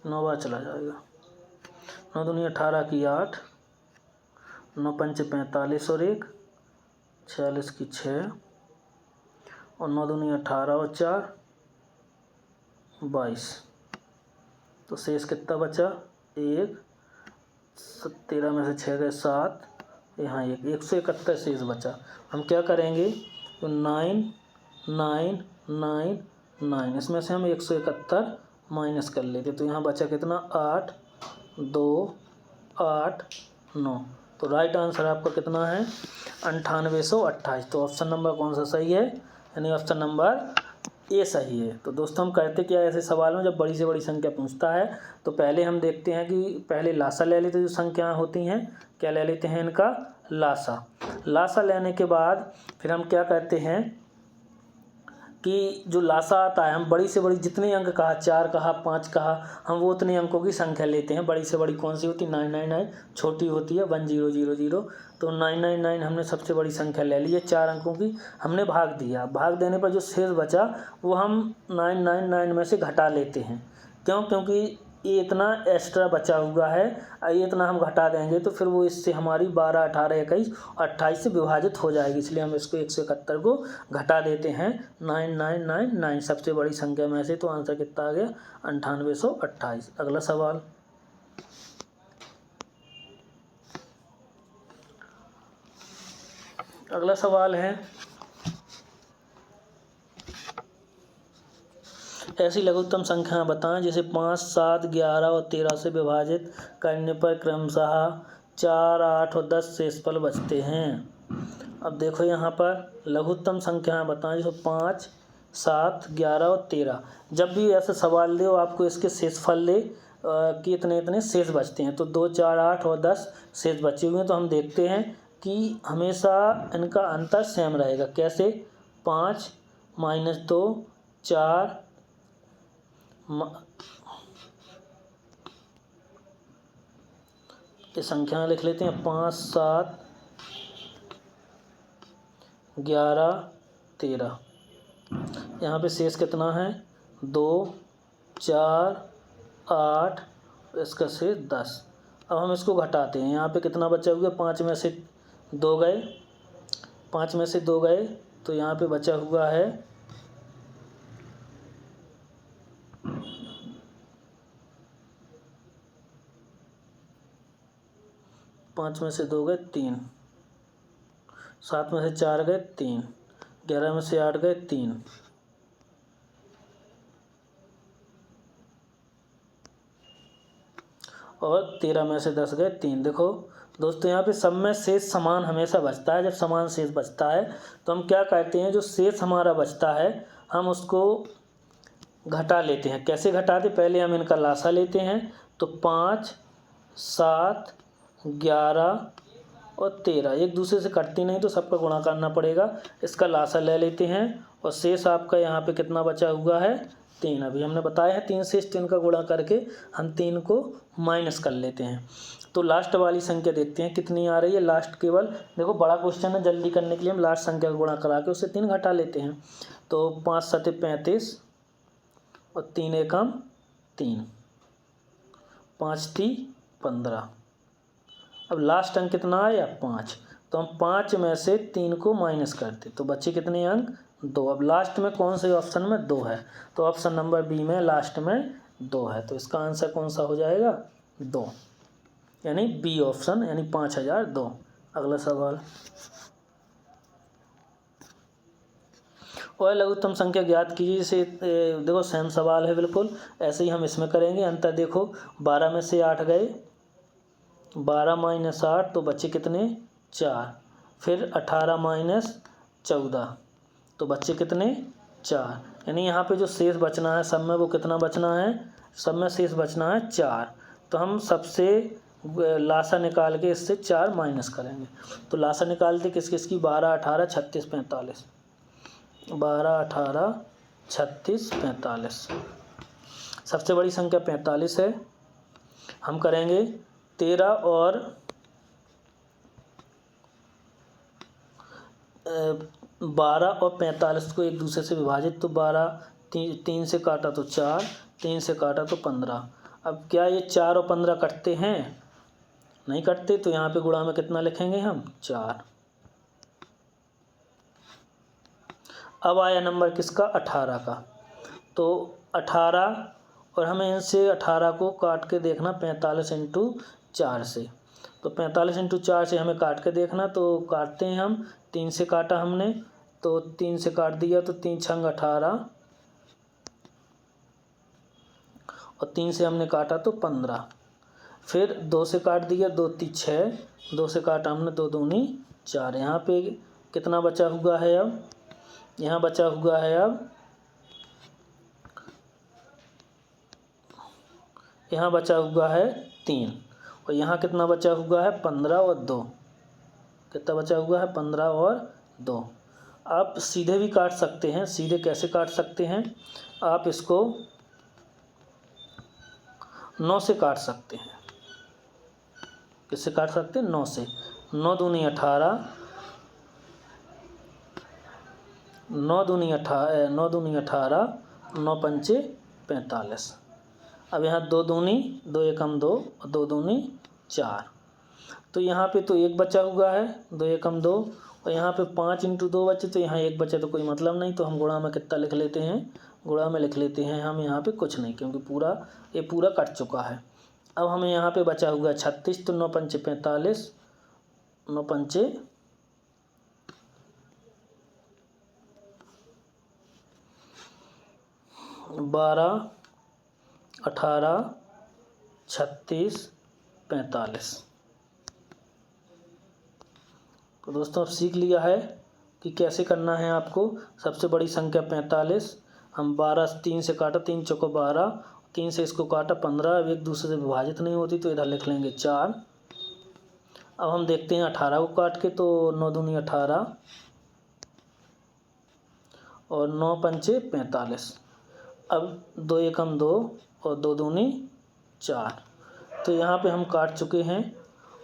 9 बार चला जाएगा। 9 दूनी 18 की 8, 9 पंचे 45 और 1 46 की 6 और 9 दूनी 18 और 4 22। तो शेष कितना बचा, 1 13 में से 6 गए 7, यहाँ 1 171 शेष बचा। हम क्या करेंगे, तो 9 9 9 9 इसमें से हम 171 माइनस कर लेते। तो यहाँ बचा कितना, 8 2 8 9। तो राइट आंसर आपका कितना है, 9828। तो ऑप्शन नंबर कौन सा सही है, यानी ऑप्शन नंबर ए सही है। तो दोस्तों हम कहते क्या ऐसे सवाल में जब बड़ी से बड़ी संख्या पूछता है तो पहले हम देखते हैं कि पहले लासा ले लेते, जो संख्याएं होती हैं क्या ले लेते हैं, इनका लासा। लासा लेने के बाद फिर हम क्या करते हैं कि जो लासा आता है, हम बड़ी से बड़ी जितने अंक कहा, 4 कहा 5 कहा, हम वो उतने अंकों की संख्या लेते हैं। बड़ी से बड़ी कौन सी होती है, 999, छोटी होती है 1000। तो 999 हमने सबसे बड़ी संख्या ले ली है, 4 अंकों की हमने भाग दिया। भाग देने पर जो शेष बचा वो हम 999 में से घटा लेते हैं। क्यों, क्योंकि ये इतना एक्स्ट्रा बचा हुआ है, ये इतना हम घटा देंगे तो फिर वो इससे हमारी 12 18 21 28 से विभाजित हो जाएगी, इसलिए हम इसको 171 को घटा देते हैं 9999 सबसे बड़ी संख्या में से। तो आंसर कितना आ गया, 9828। अगला सवाल, अगला सवाल है, ऐसी लघुत्तम संख्याएं बताएं जिसे 5 7 11 और 13 से विभाजित करने पर क्रमशः 4 8 और 10 शेषफल बचते हैं। अब देखो यहाँ पर लघुत्तम संख्याएं बताएं जिसे 5 7 11 और 13। जब भी ऐसा सवाल दे आपको इसके शेषफल दे कि इतने इतने शेष बचते हैं, तो 2 4 8 और 10 शेष बचे हुए हैं। तो हम देखते हैं कि हमेशा इनका अंतर सेम रहेगा। कैसे, 5 - 2 4 ये संख्या लिख लेते हैं, 5 7 11 13। यहाँ पे शेष कितना है, 2 4, 8, इसका शेष 10। अब हम इसको घटाते हैं। यहाँ पे कितना बचा हुआ है? 5 में से 2 गए, 5 में से 2 गए तो यहाँ पे बचा हुआ है 5 में से 2 गए 3, 7 में से 4 गए 3, 11 में से 8 गए 3, और 13 में से 10 गए 3। देखो दोस्तों, यहाँ पे सब में शेष समान हमेशा बचता है। जब समान शेष बचता है तो हम क्या करते हैं, जो शेष हमारा बचता है हम उसको घटा लेते हैं। कैसे घटाते? पहले हम इनका लासा लेते हैं तो 5, 7, 11 और 13 एक दूसरे से कटती नहीं तो सबका गुणा करना पड़ेगा। इसका लासा ले लेते हैं और शेष आपका यहाँ पे कितना बचा हुआ है? 3। अभी हमने बताया है 3 से 3 का गुणा करके हम 3 को माइनस कर लेते हैं। तो लास्ट वाली संख्या देखते हैं कितनी आ रही है। लास्ट केवल देखो, बड़ा क्वेश्चन है, जल्दी करने के लिए हम लास्ट संख्या का गुणा करा के उससे 3 घटा लेते हैं। तो 5 7 35 और 3 एकम 3, 5 3 15। अब लास्ट अंक कितना आया? 5। तो हम 5 में से 3 को माइनस करते तो बचे कितने अंक? 2। अब लास्ट में कौन से ऑप्शन में 2 है? तो ऑप्शन नंबर बी में लास्ट में 2 है। तो इसका आंसर कौन सा हो जाएगा? 2, यानी बी ऑप्शन, यानी 5002। अगला सवाल, और लघुत्तम संख्या ज्ञात कीजिए। जैसे देखो सेम सवाल है बिल्कुल, ऐसे ही हम इसमें करेंगे। अंतर देखो, 12 में से 8 गए, 12 माइनस 8 तो बच्चे कितने? 4। फिर 18 माइनस 14 तो बच्चे कितने? 4। यानी यहाँ पे जो शेष बचना है सब में, वो कितना बचना है? सब में शेष बचना है 4। तो हम सबसे लासा निकाल के इससे 4 माइनस करेंगे। तो लासा निकालते किस किस की? 12 18 36 45, 12 18 36 45। सबसे बड़ी संख्या 45 है। हम करेंगे 13 और 12 और 45 को एक दूसरे से विभाजित। तो 12 3 से काटा तो 4, 3 से काटा तो 15। अब क्या ये 4 और 15 कटते हैं? नहीं कटते। तो यहाँ पे गुणा में कितना लिखेंगे हम? 4। अब आया नंबर किसका? 18 का। तो 18, और हमें इनसे 18 को काट के देखना 45 × 4 से। तो 45 × 4 से हमें काट के देखना, तो काटते हैं हम। 3 से काटा हमने तो 3 से काट दिया तो 3 छंग 18, और 3 से हमने काटा तो 15। फिर 2 से काट दिया, 2 3 6, 2 से काटा हमने, 2 दूनी 4। यहाँ पे कितना बचा हुआ है? अब यहाँ बचा हुआ है, अब यहाँ बचा हुआ है 3, और यहाँ कितना बचा हुआ है? 15 और 2। कितना बचा हुआ है? 15 और 2। आप सीधे भी काट सकते हैं। सीधे कैसे काट सकते हैं? आप इसको 9 से काट सकते हैं। किससे काट सकते हैं? 9 से। 9 दूनी 18, 9 दूनी 18, 9 पंचे 45। अब यहाँ 2 दूनी 2 एकम 2 और 2 दूनी 4। तो यहाँ पे तो 1 बचा हुआ है, 2 एकम 2, और यहाँ पे 5 × 2 बचे, तो यहाँ 1 बचे तो कोई मतलब नहीं। तो हम गुणा में कितना लिख लेते हैं? गुणा में लिख लेते हैं हम यहाँ पे कुछ नहीं, क्योंकि ये पूरा कट चुका है। अब हमें यहाँ पे बचा हुआ है 36। तो 9 पंचे 45, 9 पंचे 12, 18, 36, 45। तो दोस्तों अब सीख लिया है कि कैसे करना है आपको। सबसे बड़ी संख्या 45, हम 12 3 से काटा, 3 चौको 12, 3 से इसको काटा 15। अब एक दूसरे से विभाजित नहीं होती तो इधर लिख लेंगे 4। अब हम देखते हैं 18 को काट के, तो 9 दूनी 18 और 9 पंचे 45। अब 2 एकम 2 और 2 दूनी 4। तो यहाँ पे हम काट चुके हैं,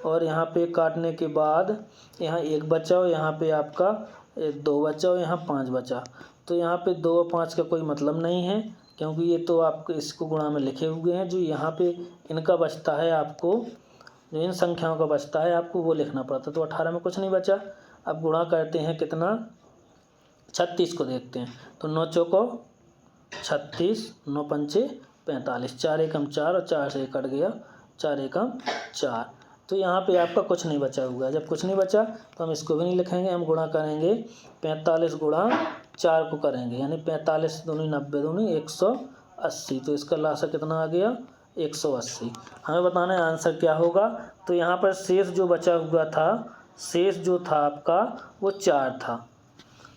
और यहाँ पे काटने के बाद यहाँ 1 बचा और यहाँ पे आपका 2 बचा और यहाँ 5 बचा। तो यहाँ पे 2 और 5 का कोई मतलब नहीं है, क्योंकि ये तो आपको इसको गुणा में लिखे हुए हैं। जो यहाँ पे इनका बचता है आपको, जो इन संख्याओं का बचता है आपको वो लिखना पड़ता। तो 18 में कुछ नहीं बचा। अब गुणा करते हैं कितना, 36 को देखते हैं। तो 9 चौको 36, 9 पंचे 45, 4 एकम 4 और 4 से कट गया, 4 एकम 4। तो यहाँ पे आपका कुछ नहीं बचा हुआ है। जब कुछ नहीं बचा तो हम इसको भी नहीं लिखेंगे, हम गुणा करेंगे 45 गुणा 4 को करेंगे, यानी 45 दूनी 90 दूनी 180। तो इसका लासा कितना आ गया, 180। हमें बताना है आंसर क्या होगा। तो यहाँ पर शेष जो बचा हुआ था, शेष जो था आपका वो 4 था।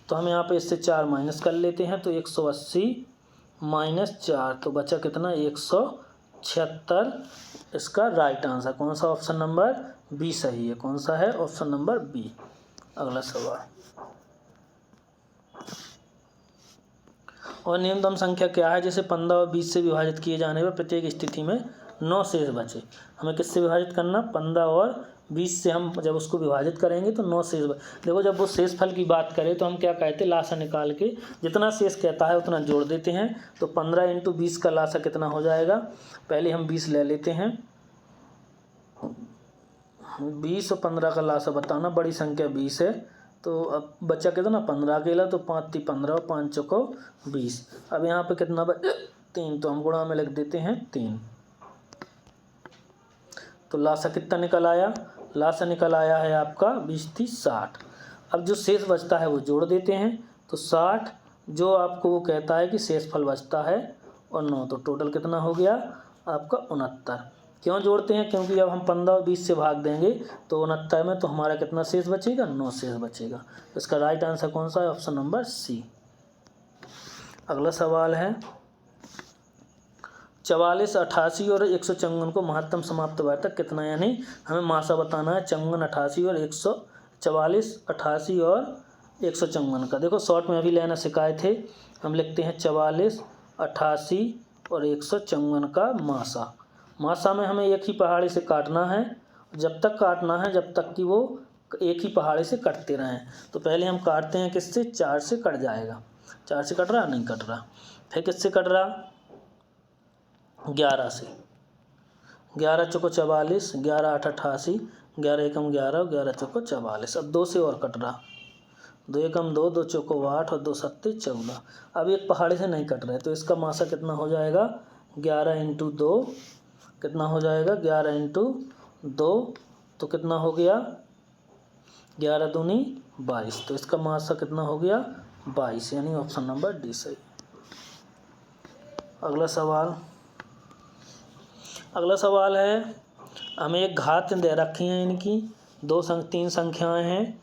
तो हम यहाँ पे इससे 4 माइनस कर लेते हैं। तो 180 माइनस 4 तो बचा कितना, 176। इसका राइट आंसर कौन सा, ऑप्शन नंबर बी सही है। कौन सा है, ऑप्शन नंबर बी। अगला सवाल, और न्यूनतम संख्या क्या है जिसे 15 और 20 से विभाजित किए जाने पर प्रत्येक स्थिति में 9 शेष बचे। हमें किससे विभाजित करना, 15 और 20 से हम जब उसको विभाजित करेंगे तो 9 शेष देखो जब वो शेष फल की बात करें तो हम क्या कहते हैं, लासा निकाल के जितना शेष कहता है उतना जोड़ देते हैं। तो 15 × 20 का लासा कितना हो जाएगा, पहले हम 20 ले लेते हैं। 20 और 15 का लासा बताना, बड़ी संख्या 20 है। तो अब बचा कितना, 15 अकेला, तो 5 × 15 और 5 चौको 20। अब यहाँ पे कितना 3, तो हम गुणा में लिख देते हैं 3। तो लासा कितना निकल आया, लासा निकल आया है आपका 20 × 30 = 60। अब जो शेष बचता है वो जोड़ देते हैं। तो 60 जो आपको वो कहता है कि शेष फल बचता है और 9, तो टोटल कितना हो गया आपका 69। क्यों जोड़ते हैं, क्योंकि जब हम 15 और 20 से भाग देंगे तो 69 में तो हमारा कितना शेष बचेगा, 9 शेष बचेगा। इसका राइट आंसर कौन सा है, ऑप्शन नंबर सी। अगला सवाल है, 44, 88 और 154 को महत्तम समाप्त वर्तक कितना, यानी हमें मासा बताना है 54, 88 और 144, 88 और 154 का। देखो शॉर्ट में अभी लेना सिखाए थे, हम लिखते हैं 44, 88 और 154 का मासा। मासा में हमें एक ही पहाड़ी से काटना है, जब तक काटना है जब तक कि वो एक ही पहाड़ी से कटते रहें। तो पहले हम काटते हैं किससे, 4 से कट जाएगा। 4 से कट रहा, नहीं कट रहा। फिर किससे कट रहा, 11 से। 11 चौको 44, 11 8 88, 11 एकम 11, 11 चौको 44। अब 2 से और कट रहा, 2 एकम 2, 2 चौको 8 और 2 सत्ते 14। अब एक पहाड़ी से नहीं कट रहे, तो इसका मासा कितना हो जाएगा, 11 × 2 कितना हो जाएगा, 11 × 2 तो कितना हो गया, 11 दूनी 22। तो इसका मासा कितना हो गया, 22, यानी ऑप्शन नंबर डी सही। अगला सवाल है, हमें एक घात दे रखी है, इनकी 3 संख्याएं हैं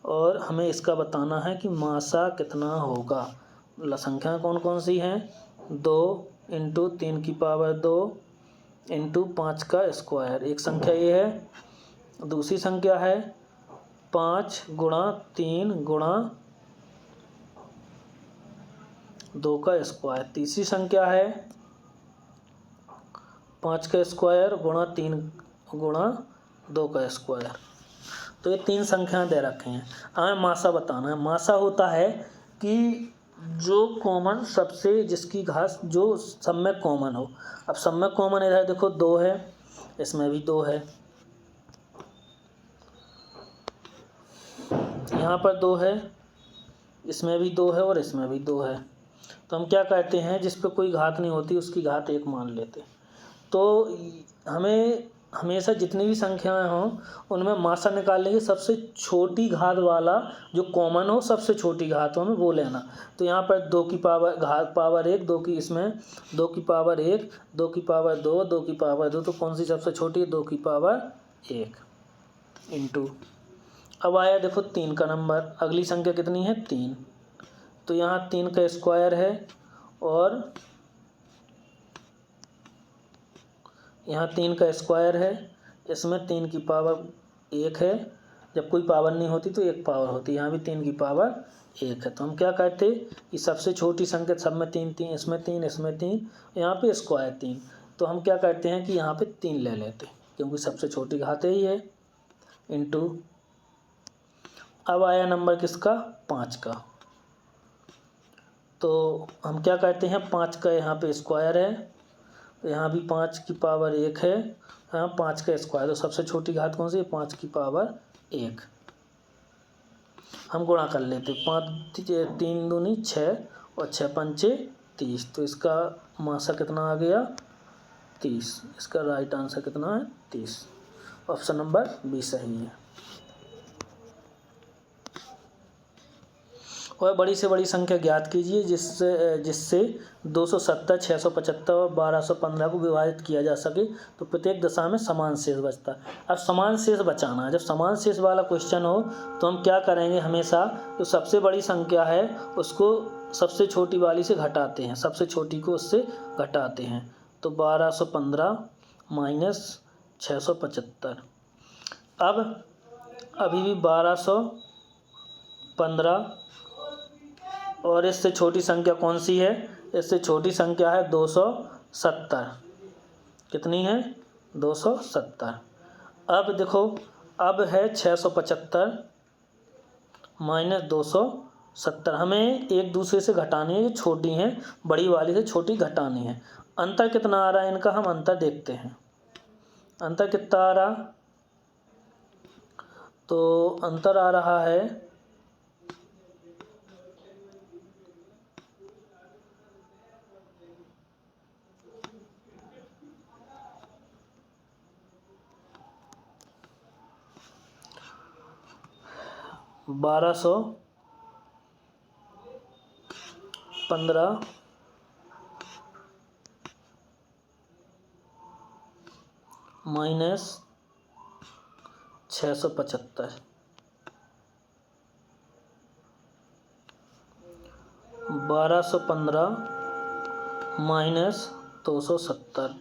और हमें इसका बताना है कि मासा कितना होगा। संख्याएं कौन कौन सी हैं, 2 × 3 की पावर 2 × 5 का स्क्वायर, एक संख्या ये है। दूसरी संख्या है 5 × 3 × 2 का स्क्वायर। तीसरी संख्या है 5 का स्क्वायर × 3 × 2 का स्क्वायर। तो ये 3 संख्याएं दे रखे हैं, हमें मासा बताना है। मासा होता है कि जो कॉमन सबसे, जिसकी घात जो सब में कॉमन हो। अब सब में कॉमन इधर देखो 2 है, इसमें भी 2 है, यहाँ पर 2 है, इसमें भी 2 है और इसमें भी 2 है। तो हम क्या कहते हैं, जिस पे कोई घात नहीं होती उसकी घात 1 मान लेते। तो हमें हमेशा जितनी भी संख्याएं हों उनमें मासा निकालने की सबसे छोटी घात वाला जो कॉमन हो, सबसे छोटी घात हो हमें वो लेना। तो यहाँ पर 2 की पावर 1, 2 की इसमें 2 की पावर 1, 2 की पावर 2, 2 की पावर 2, तो कौन सी सबसे छोटी है, 2 की पावर 1 इंटू। अब आया देखो 3 का नंबर, अगली संख्या कितनी है, 3। तो यहाँ 3 का स्क्वायर है और यहाँ 3 का स्क्वायर है, इसमें 3 की पावर 1 है। जब कोई पावर नहीं होती तो 1 पावर होती है, यहाँ भी 3 की पावर 1 है। तो हम क्या कहते कि सबसे छोटी संख्या सब में 3 3, इसमें 3, इसमें 3, यहाँ पे स्क्वायर 3। तो हम क्या कहते हैं कि यहाँ पे 3 ले लेते क्योंकि सबसे छोटी घात ही है, इंटू। अब आया नंबर किसका, 5 का। तो हम क्या करते हैं, 5 का यहाँ पे स्क्वायर है, यहाँ भी 5 की पावर 1 है, यहाँ 5 का स्क्वायर, तो सबसे छोटी घात कौन सी है, 5 की पावर 1। हम गुणा कर लेते, 5 3 दूनी 6 और 6 पंचे 30, तो इसका मासा कितना आ गया 30। इसका राइट आंसर कितना है 30। ऑप्शन नंबर बी सही है। और बड़ी से बड़ी संख्या ज्ञात कीजिए जिससे 270, 675 और 1215 को विभाजित किया जा सके तो प्रत्येक दशा में समान शेष बचता है। अब समान शेष बचाना है, जब समान शेष वाला क्वेश्चन हो तो हम क्या करेंगे, हमेशा जो सबसे बड़ी संख्या है उसको सबसे छोटी वाली से घटाते हैं, सबसे छोटी को उससे घटाते हैं। तो 1215 माइनस 675। अब अभी भी 1215 और इससे छोटी संख्या कौन सी है, इससे छोटी संख्या है 270। कितनी है 270। अब देखो, अब है 675 माइनस 270, हमें एक दूसरे से घटानी है, जो छोटी हैं बड़ी वाली से छोटी घटानी है। अंतर कितना आ रहा है इनका, हम अंतर देखते हैं। अंतर कितना आ रहा, तो अंतर आ रहा है 1215 माइनस 675। 1215 minus 270,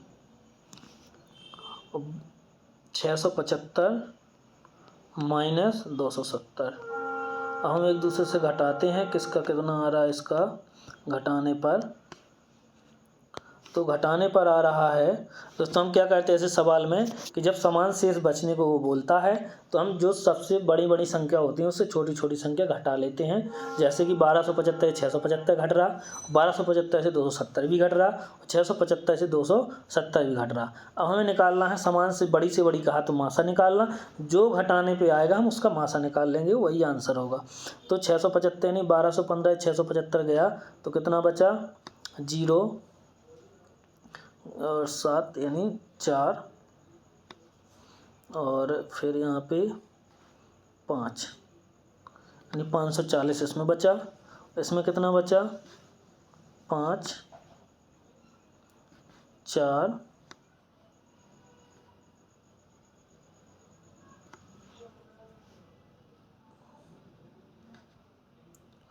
675 minus 270। अब हम एक दूसरे से घटाते हैं, किसका कितना आ रहा है, इसका घटाने पर, तो घटाने पर आ रहा है। दोस्तों हम क्या करते हैं ऐसे सवाल में कि जब समान शेष बचने को वो बोलता है तो हम जो सबसे बड़ी बड़ी संख्या होती है उससे छोटी छोटी संख्या घटा लेते हैं। जैसे कि 1275 675 घट रहा, 1275 से 270 भी घट रहा, और 675 से 270 भी घट रहा। अब हमें निकालना है समान से बड़ी कहा तो मासा निकालना, जो घटाने पे आएगा हम उसका मासा निकाल लेंगे, वही आंसर होगा। तो 675 नहीं, 1215 675 गया तो कितना बचा 0 और 7 यानी 4, और फिर यहाँ पे 5 यानी 540 इसमें बचा। इसमें कितना बचा 5 4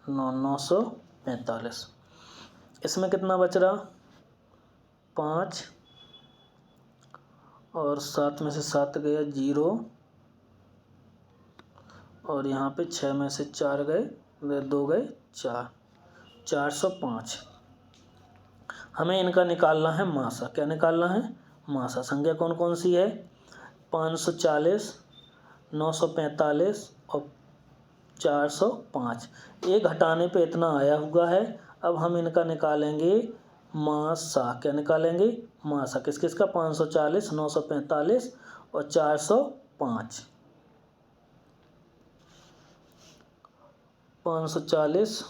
945। इसमें कितना बच रहा 5 और 7 में से 7 गया 0, और यहाँ पे 6 में से 4 गए, 2 गए 4, 405। हमें इनका निकालना है मासा। क्या निकालना है मासा। संख्या कौन कौन सी है 540, 945 और 405। ये घटाने पे इतना आया हुआ है। अब हम इनका निकालेंगे मासा। क्या निकालेंगे मासा। किस किस का 540, 945 और 405। 540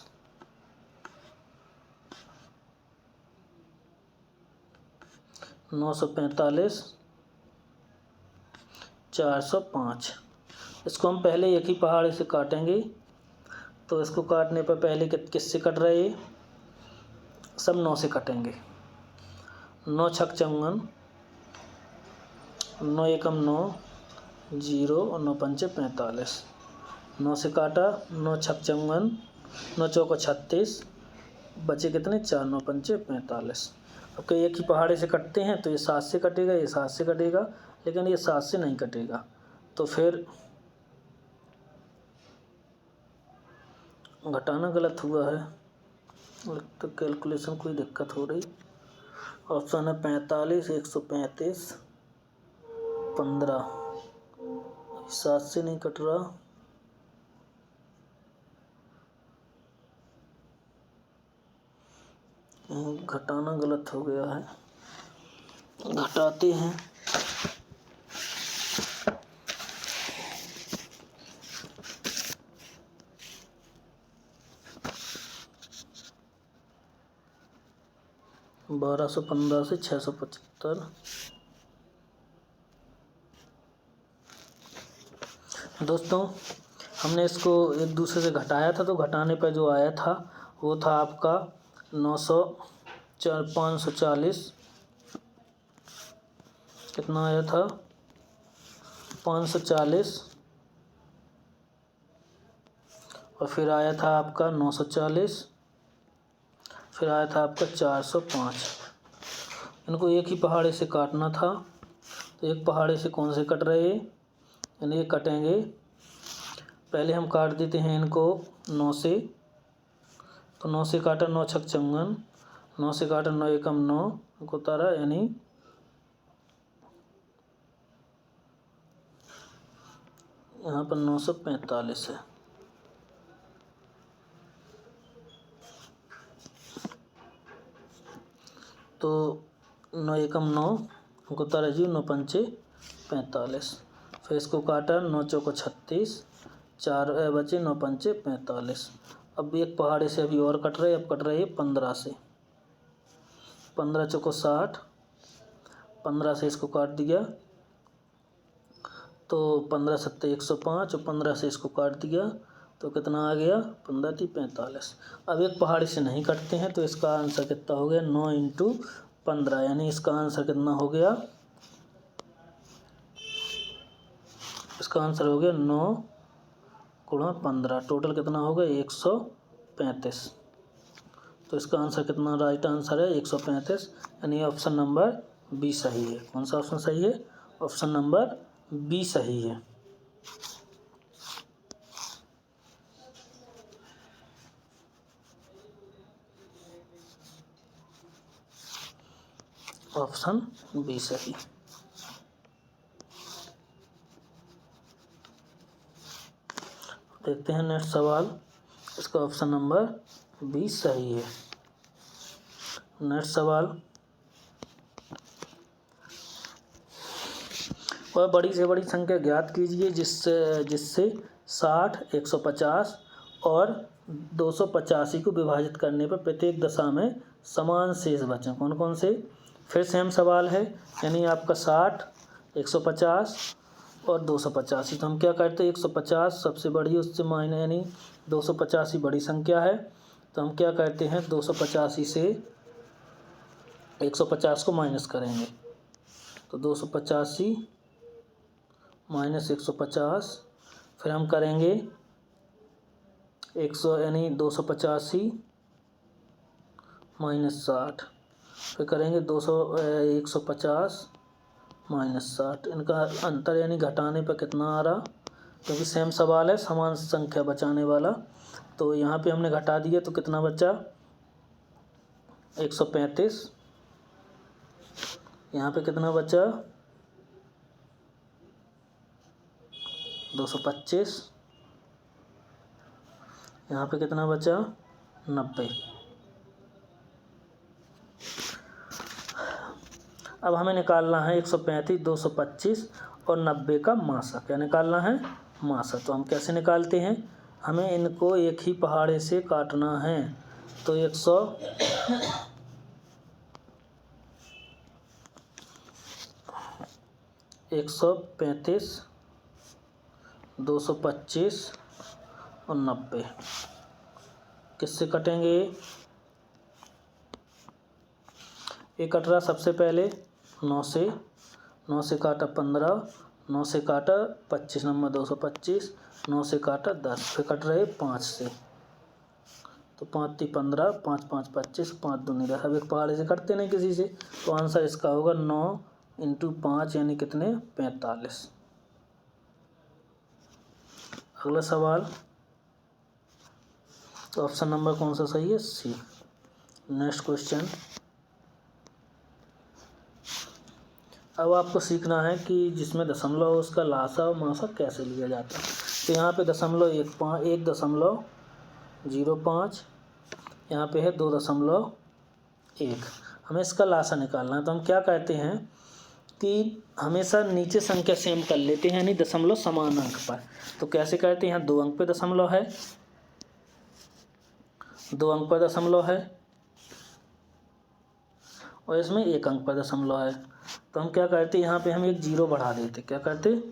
945 405। इसको हम पहले एक ही पहाड़े से काटेंगे, तो इसको काटने पर पहले किससे कट रहे हैं, सब 9 से कटेंगे। 9 छक चौवन, 9 एकम 9 0 और 9 पंचे 45। 9 से काटा, 9 छक चौवन, 9 चौको 36, बचे कितने 4, 9 पंचे 45। अब कई एक ही पहाड़े से कटते हैं तो ये 7 से कटेगा, ये 7 से कटेगा, लेकिन ये 7 से नहीं कटेगा, तो फिर घटाना गलत हुआ है, तो कैलकुलेशन कोई दिक्कत हो रही। ऑप्शन है 45, 135, 15। 7 से नहीं कट रहा, घटाना गलत हो गया है, घटाते हैं। बारह 1215 से 675। दोस्तों हमने इसको एक दूसरे से घटाया था, तो घटाने पर जो आया था वो था आपका 540। कितना आया था? 540। और फिर आया था आपका 940। फिर आया था आपका 405। इनको एक ही पहाड़े से काटना था, तो एक पहाड़े से कौन से कट रहे, यानी ये कटेंगे। पहले हम काट देते हैं इनको 9 से, तो 9 से काटा 9 छक 54, 9 से काटा 9 एकम 9 को उतारा, यानी यहाँ पर 945 है। तो 9 एकम 9 को उतारा जी, 9 पंचे 45। फिर इसको काटा 9 चौको 36, 4 बचे 9 पंचे 45। अब एक पहाड़े से अभी और कट रहे, अब कट रहे 15 से। 15 चौको 60, 15 से इसको काट दिया तो 15 सत्ते 105, और 15 से इसको काट दिया तो कितना आ गया, 15 × 45। अब एक पहाड़ी से नहीं कटते हैं, तो इसका आंसर कितना हो गया, 9 × 15, यानी इसका आंसर कितना हो गया, इसका आंसर हो गया 9 × 15। टोटल कितना हो गया, 135। तो इसका आंसर कितना, राइट आंसर है 135, यानी ऑप्शन नंबर बी सही है। कौन सा ऑप्शन सही है? ऑप्शन नंबर बी सही है। ऑप्शन बी सही। देखते हैं नेक्स्ट सवाल, इसका ऑप्शन नंबर बी सही है। नेक्स्ट सवाल, वह बड़ी से बड़ी संख्या ज्ञात कीजिए जिससे 60, 150 और 285 को विभाजित करने पर प्रत्येक दशा में समान शेष बचे। कौन कौन से? फिर सेम सवाल है, यानी आपका 60, 150 और 285। तो हम क्या करते हैं, 150 सबसे बड़ी, उससे माइनस, यानी 285 बड़ी संख्या है, तो हम क्या करते हैं, 285 से 150 को माइनस करेंगे, तो 285 माइनस 150। फिर हम करेंगे 100, यानी 285 माइनस 60। फिर करेंगे 150 माइनस 60। इनका अंतर यानी घटाने पर कितना आ रहा, क्योंकि सेम सवाल है, समान संख्या बचाने वाला, तो यहाँ पे हमने घटा दिया तो कितना बचा, 135। यहाँ पे कितना बचा, 225। यहाँ पे कितना बचा, 90। अब हमें निकालना है 135, 225 और 90 का मासा। क्या निकालना है, मासा। तो हम कैसे निकालते हैं, हमें इनको एक ही पहाड़े से काटना है, तो 135, 225 और 90 किससे कटेंगे, ये कट रहा सबसे पहले 9 से, 9 से काटा 15, 9 से काटा 25 नंबर 225, 9 से काटा 10, फिर कट रहे 5 से, तो 5 × 15, 5 × 5 = 25, 5 × 2 = 9। अब एक पहाड़े से कटते नहीं किसी से, तो आंसर इसका होगा 9 × 5, यानी कितने, 45। अगला सवाल, तो ऑप्शन नंबर कौन सा सही है, सी। नेक्स्ट क्वेश्चन, अब आपको सीखना है कि जिसमें दशमलव उसका लासा और मासा कैसे लिया जाता है। तो यहाँ पे 1.05, यहाँ पे है 2.5, 1। हमें इसका लासा निकालना है, तो हम क्या करते हैं कि हमेशा नीचे संख्या सेम कर लेते हैं, यानी दशमलव समान अंक पर। तो कैसे करते हैं, यहाँ 2 अंक पे दशमलव है, 2 अंक पर दशमलव है और इसमें 1 अंक पर दशमलव है। तो हम क्या करते, यहाँ पे हम एक जीरो बढ़ा देते, क्या करते,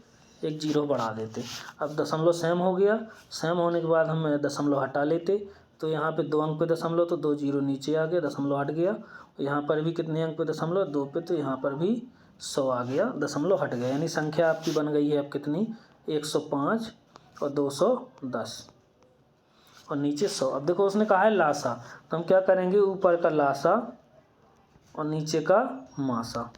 एक जीरो बढ़ा देते। अब दशमलव सेम हो गया, सेम होने के बाद हम दशमलव हटा लेते। तो यहाँ पे 2 अंक पे दशमलव, तो 2 जीरो नीचे आ गया, दशमलव हट गया। यहाँ पर भी कितने अंक पे दशमलव, 2 पे, तो यहाँ पर भी 100 आ गया, दशमलव हट गया। यानी संख्या आपकी बन गई है अब कितनी, 105 और 210 और नीचे 100। अब देखो उसने कहा है लासा, तो हम क्या करेंगे, ऊपर का लासा और नीचे का मासा।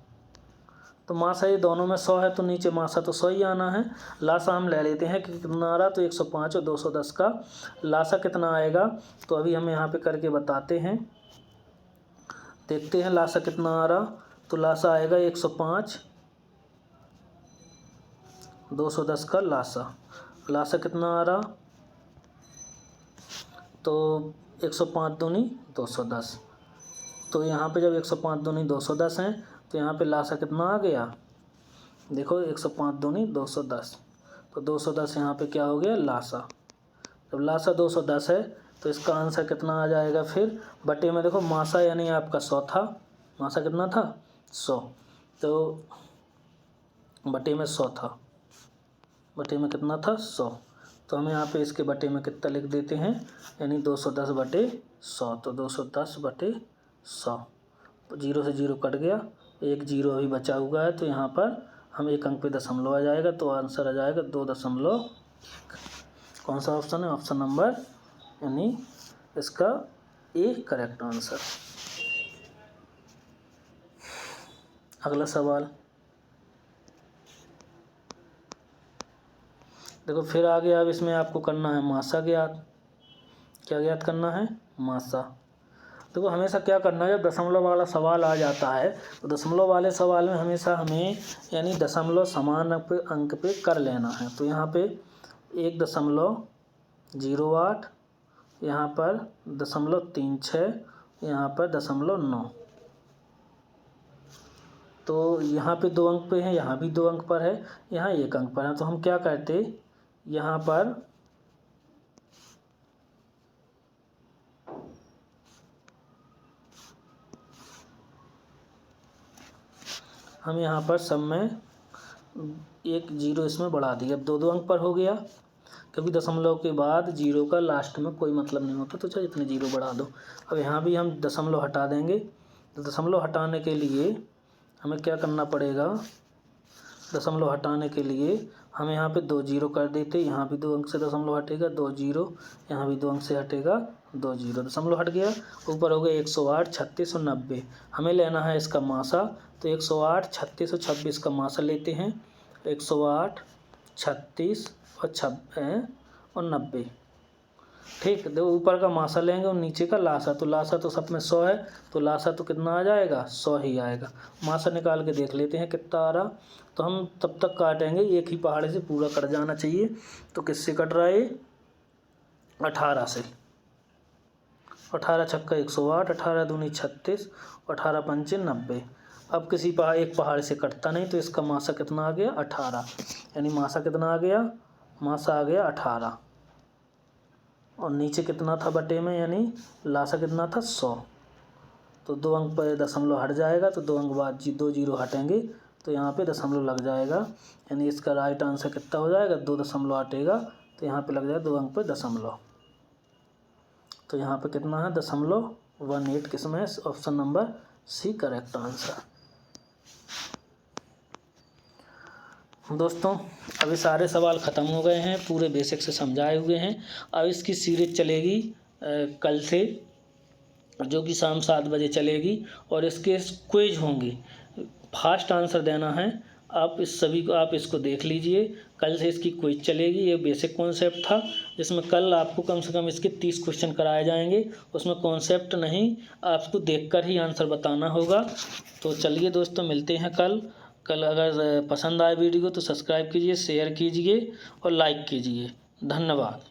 तो मासा ये दोनों में 100 है, तो नीचे मासा तो 100 ही आना है। लासा हम ले लेते हैं कि कितना आ रहा, तो 105 और 210 का लासा कितना आएगा। तो अभी हम यहाँ पे करके बताते हैं, देखते हैं लासा कितना आ रहा। तो लासा आएगा 105, 210 का लासा कितना आ रहा, तो 105 दूनी 210। तो यहाँ पे जब 105 दूनी 210 हैं, तो यहाँ पे लासा कितना आ गया, देखो 105 दूनी 210, तो 210 यहाँ पे क्या हो गया, लासा। जब लासा 210 है, तो इसका आंसर कितना आ जाएगा, फिर बटे में देखो मासा यानी आपका 100 था, मासा कितना था 100, तो बटे में 100 था, बटे में कितना था 100। तो हम यहाँ पे इसके बटे में कितना लिख देते हैं, यानी 210 बटे 100, तो 210 बटे 100। जीरो से जीरो कट गया, एक जीरो अभी बचा हुआ है, तो यहाँ पर हम 1 अंक पे दशमलव आ जाएगा, तो आंसर आ जाएगा 2.1। कौन सा ऑप्शन है, ऑप्शन नंबर, यानी इसका ए करेक्ट आंसर। अगला सवाल देखो, फिर आगे अब इसमें आपको करना है मासा ज्ञात। क्या ज्ञात करना है, मासा। देखो हमेशा क्या करना है, जब दशमलव वाला सवाल आ जाता है, तो दशमलव वाले सवाल में हमेशा हमें यानी दशमलव समान अंक पे कर लेना है। तो यहाँ पे 1.08, यहाँ पर 0.36, यहाँ पर 0.9। तो यहाँ पे 2 अंक पे है, यहाँ भी 2 अंक पर है, यहाँ 1 अंक पर है। तो हम क्या करते, यहाँ पर हम यहाँ पर सब में एक जीरो इसमें बढ़ा दिया। अब 2 अंक पर हो गया, क्योंकि दशमलव के बाद जीरो का लास्ट में कोई मतलब नहीं होता, तो चाहे इतने जीरो बढ़ा दो। अब यहाँ भी हम दशमलव हटा देंगे। तो दशमलव हटाने के लिए हमें क्या करना पड़ेगा, दशमलव हटाने के लिए हम यहाँ पे 2 जीरो कर देते, यहाँ भी 2 अंक से दशमलव हटेगा, 2 जीरो, यहाँ भी 2 अंक से हटेगा, 2 जीरो, दशमलव हट गया। ऊपर हो गया 108, 36 और 90। हमें लेना है इसका मासा, तो 108, 36 और 26 का मासा लेते हैं। 108, 36 और 90, ठीक। देखो ऊपर का मासा लेंगे और नीचे का लासा, तो लासा तो सब में 100 है, तो लासा तो कितना आ जाएगा, 100 ही आएगा। मासा निकाल के देख लेते हैं कितना आ रहा। तो हम तब तक काटेंगे, एक ही पहाड़े से पूरा कट जाना चाहिए। तो किससे कट रहा है, 18 से। 18 छक्का 108, 18 दूनी 36, 18 पंचे 90। अब किसी एक पहाड़ से कटता नहीं, तो इसका मासा कितना आ गया, 18। यानी मासा कितना आ गया, मासा आ गया 18। और नीचे कितना था बटे में, यानी लासा कितना था 100। तो 2 अंक पर दशमलव हट जाएगा, तो 2 अंक बाद 2 जीरो हटेंगे, तो यहाँ पे दशमलव लग जाएगा। यानी इसका राइट आंसर कितना हो जाएगा, 2 दशमलव हटेगा, तो यहाँ पे लग जाएगा 2 अंक पर दशमलव। तो यहाँ पे कितना है, 0.18 किसमें है, option number C correct answer. दोस्तों अभी सारे सवाल ख़त्म हो गए हैं, पूरे बेसिक से समझाए हुए हैं। अब इसकी सीरीज चलेगी कल से, जो कि शाम 7 बजे चलेगी, और इसके क्विज होंगे। फास्ट आंसर देना है आप इस सभी को, आप इसको देख लीजिए। कल से इसकी क्विज चलेगी। ये बेसिक कॉन्सेप्ट था, जिसमें कल आपको कम से कम इसके 30 क्वेश्चन कराए जाएंगे। उसमें कॉन्सेप्ट नहीं, आपको देखकर ही आंसर बताना होगा। तो चलिए दोस्तों, मिलते हैं कल। अगर पसंद आए वीडियो तो सब्सक्राइब कीजिए, शेयर कीजिए और लाइक कीजिए। धन्यवाद।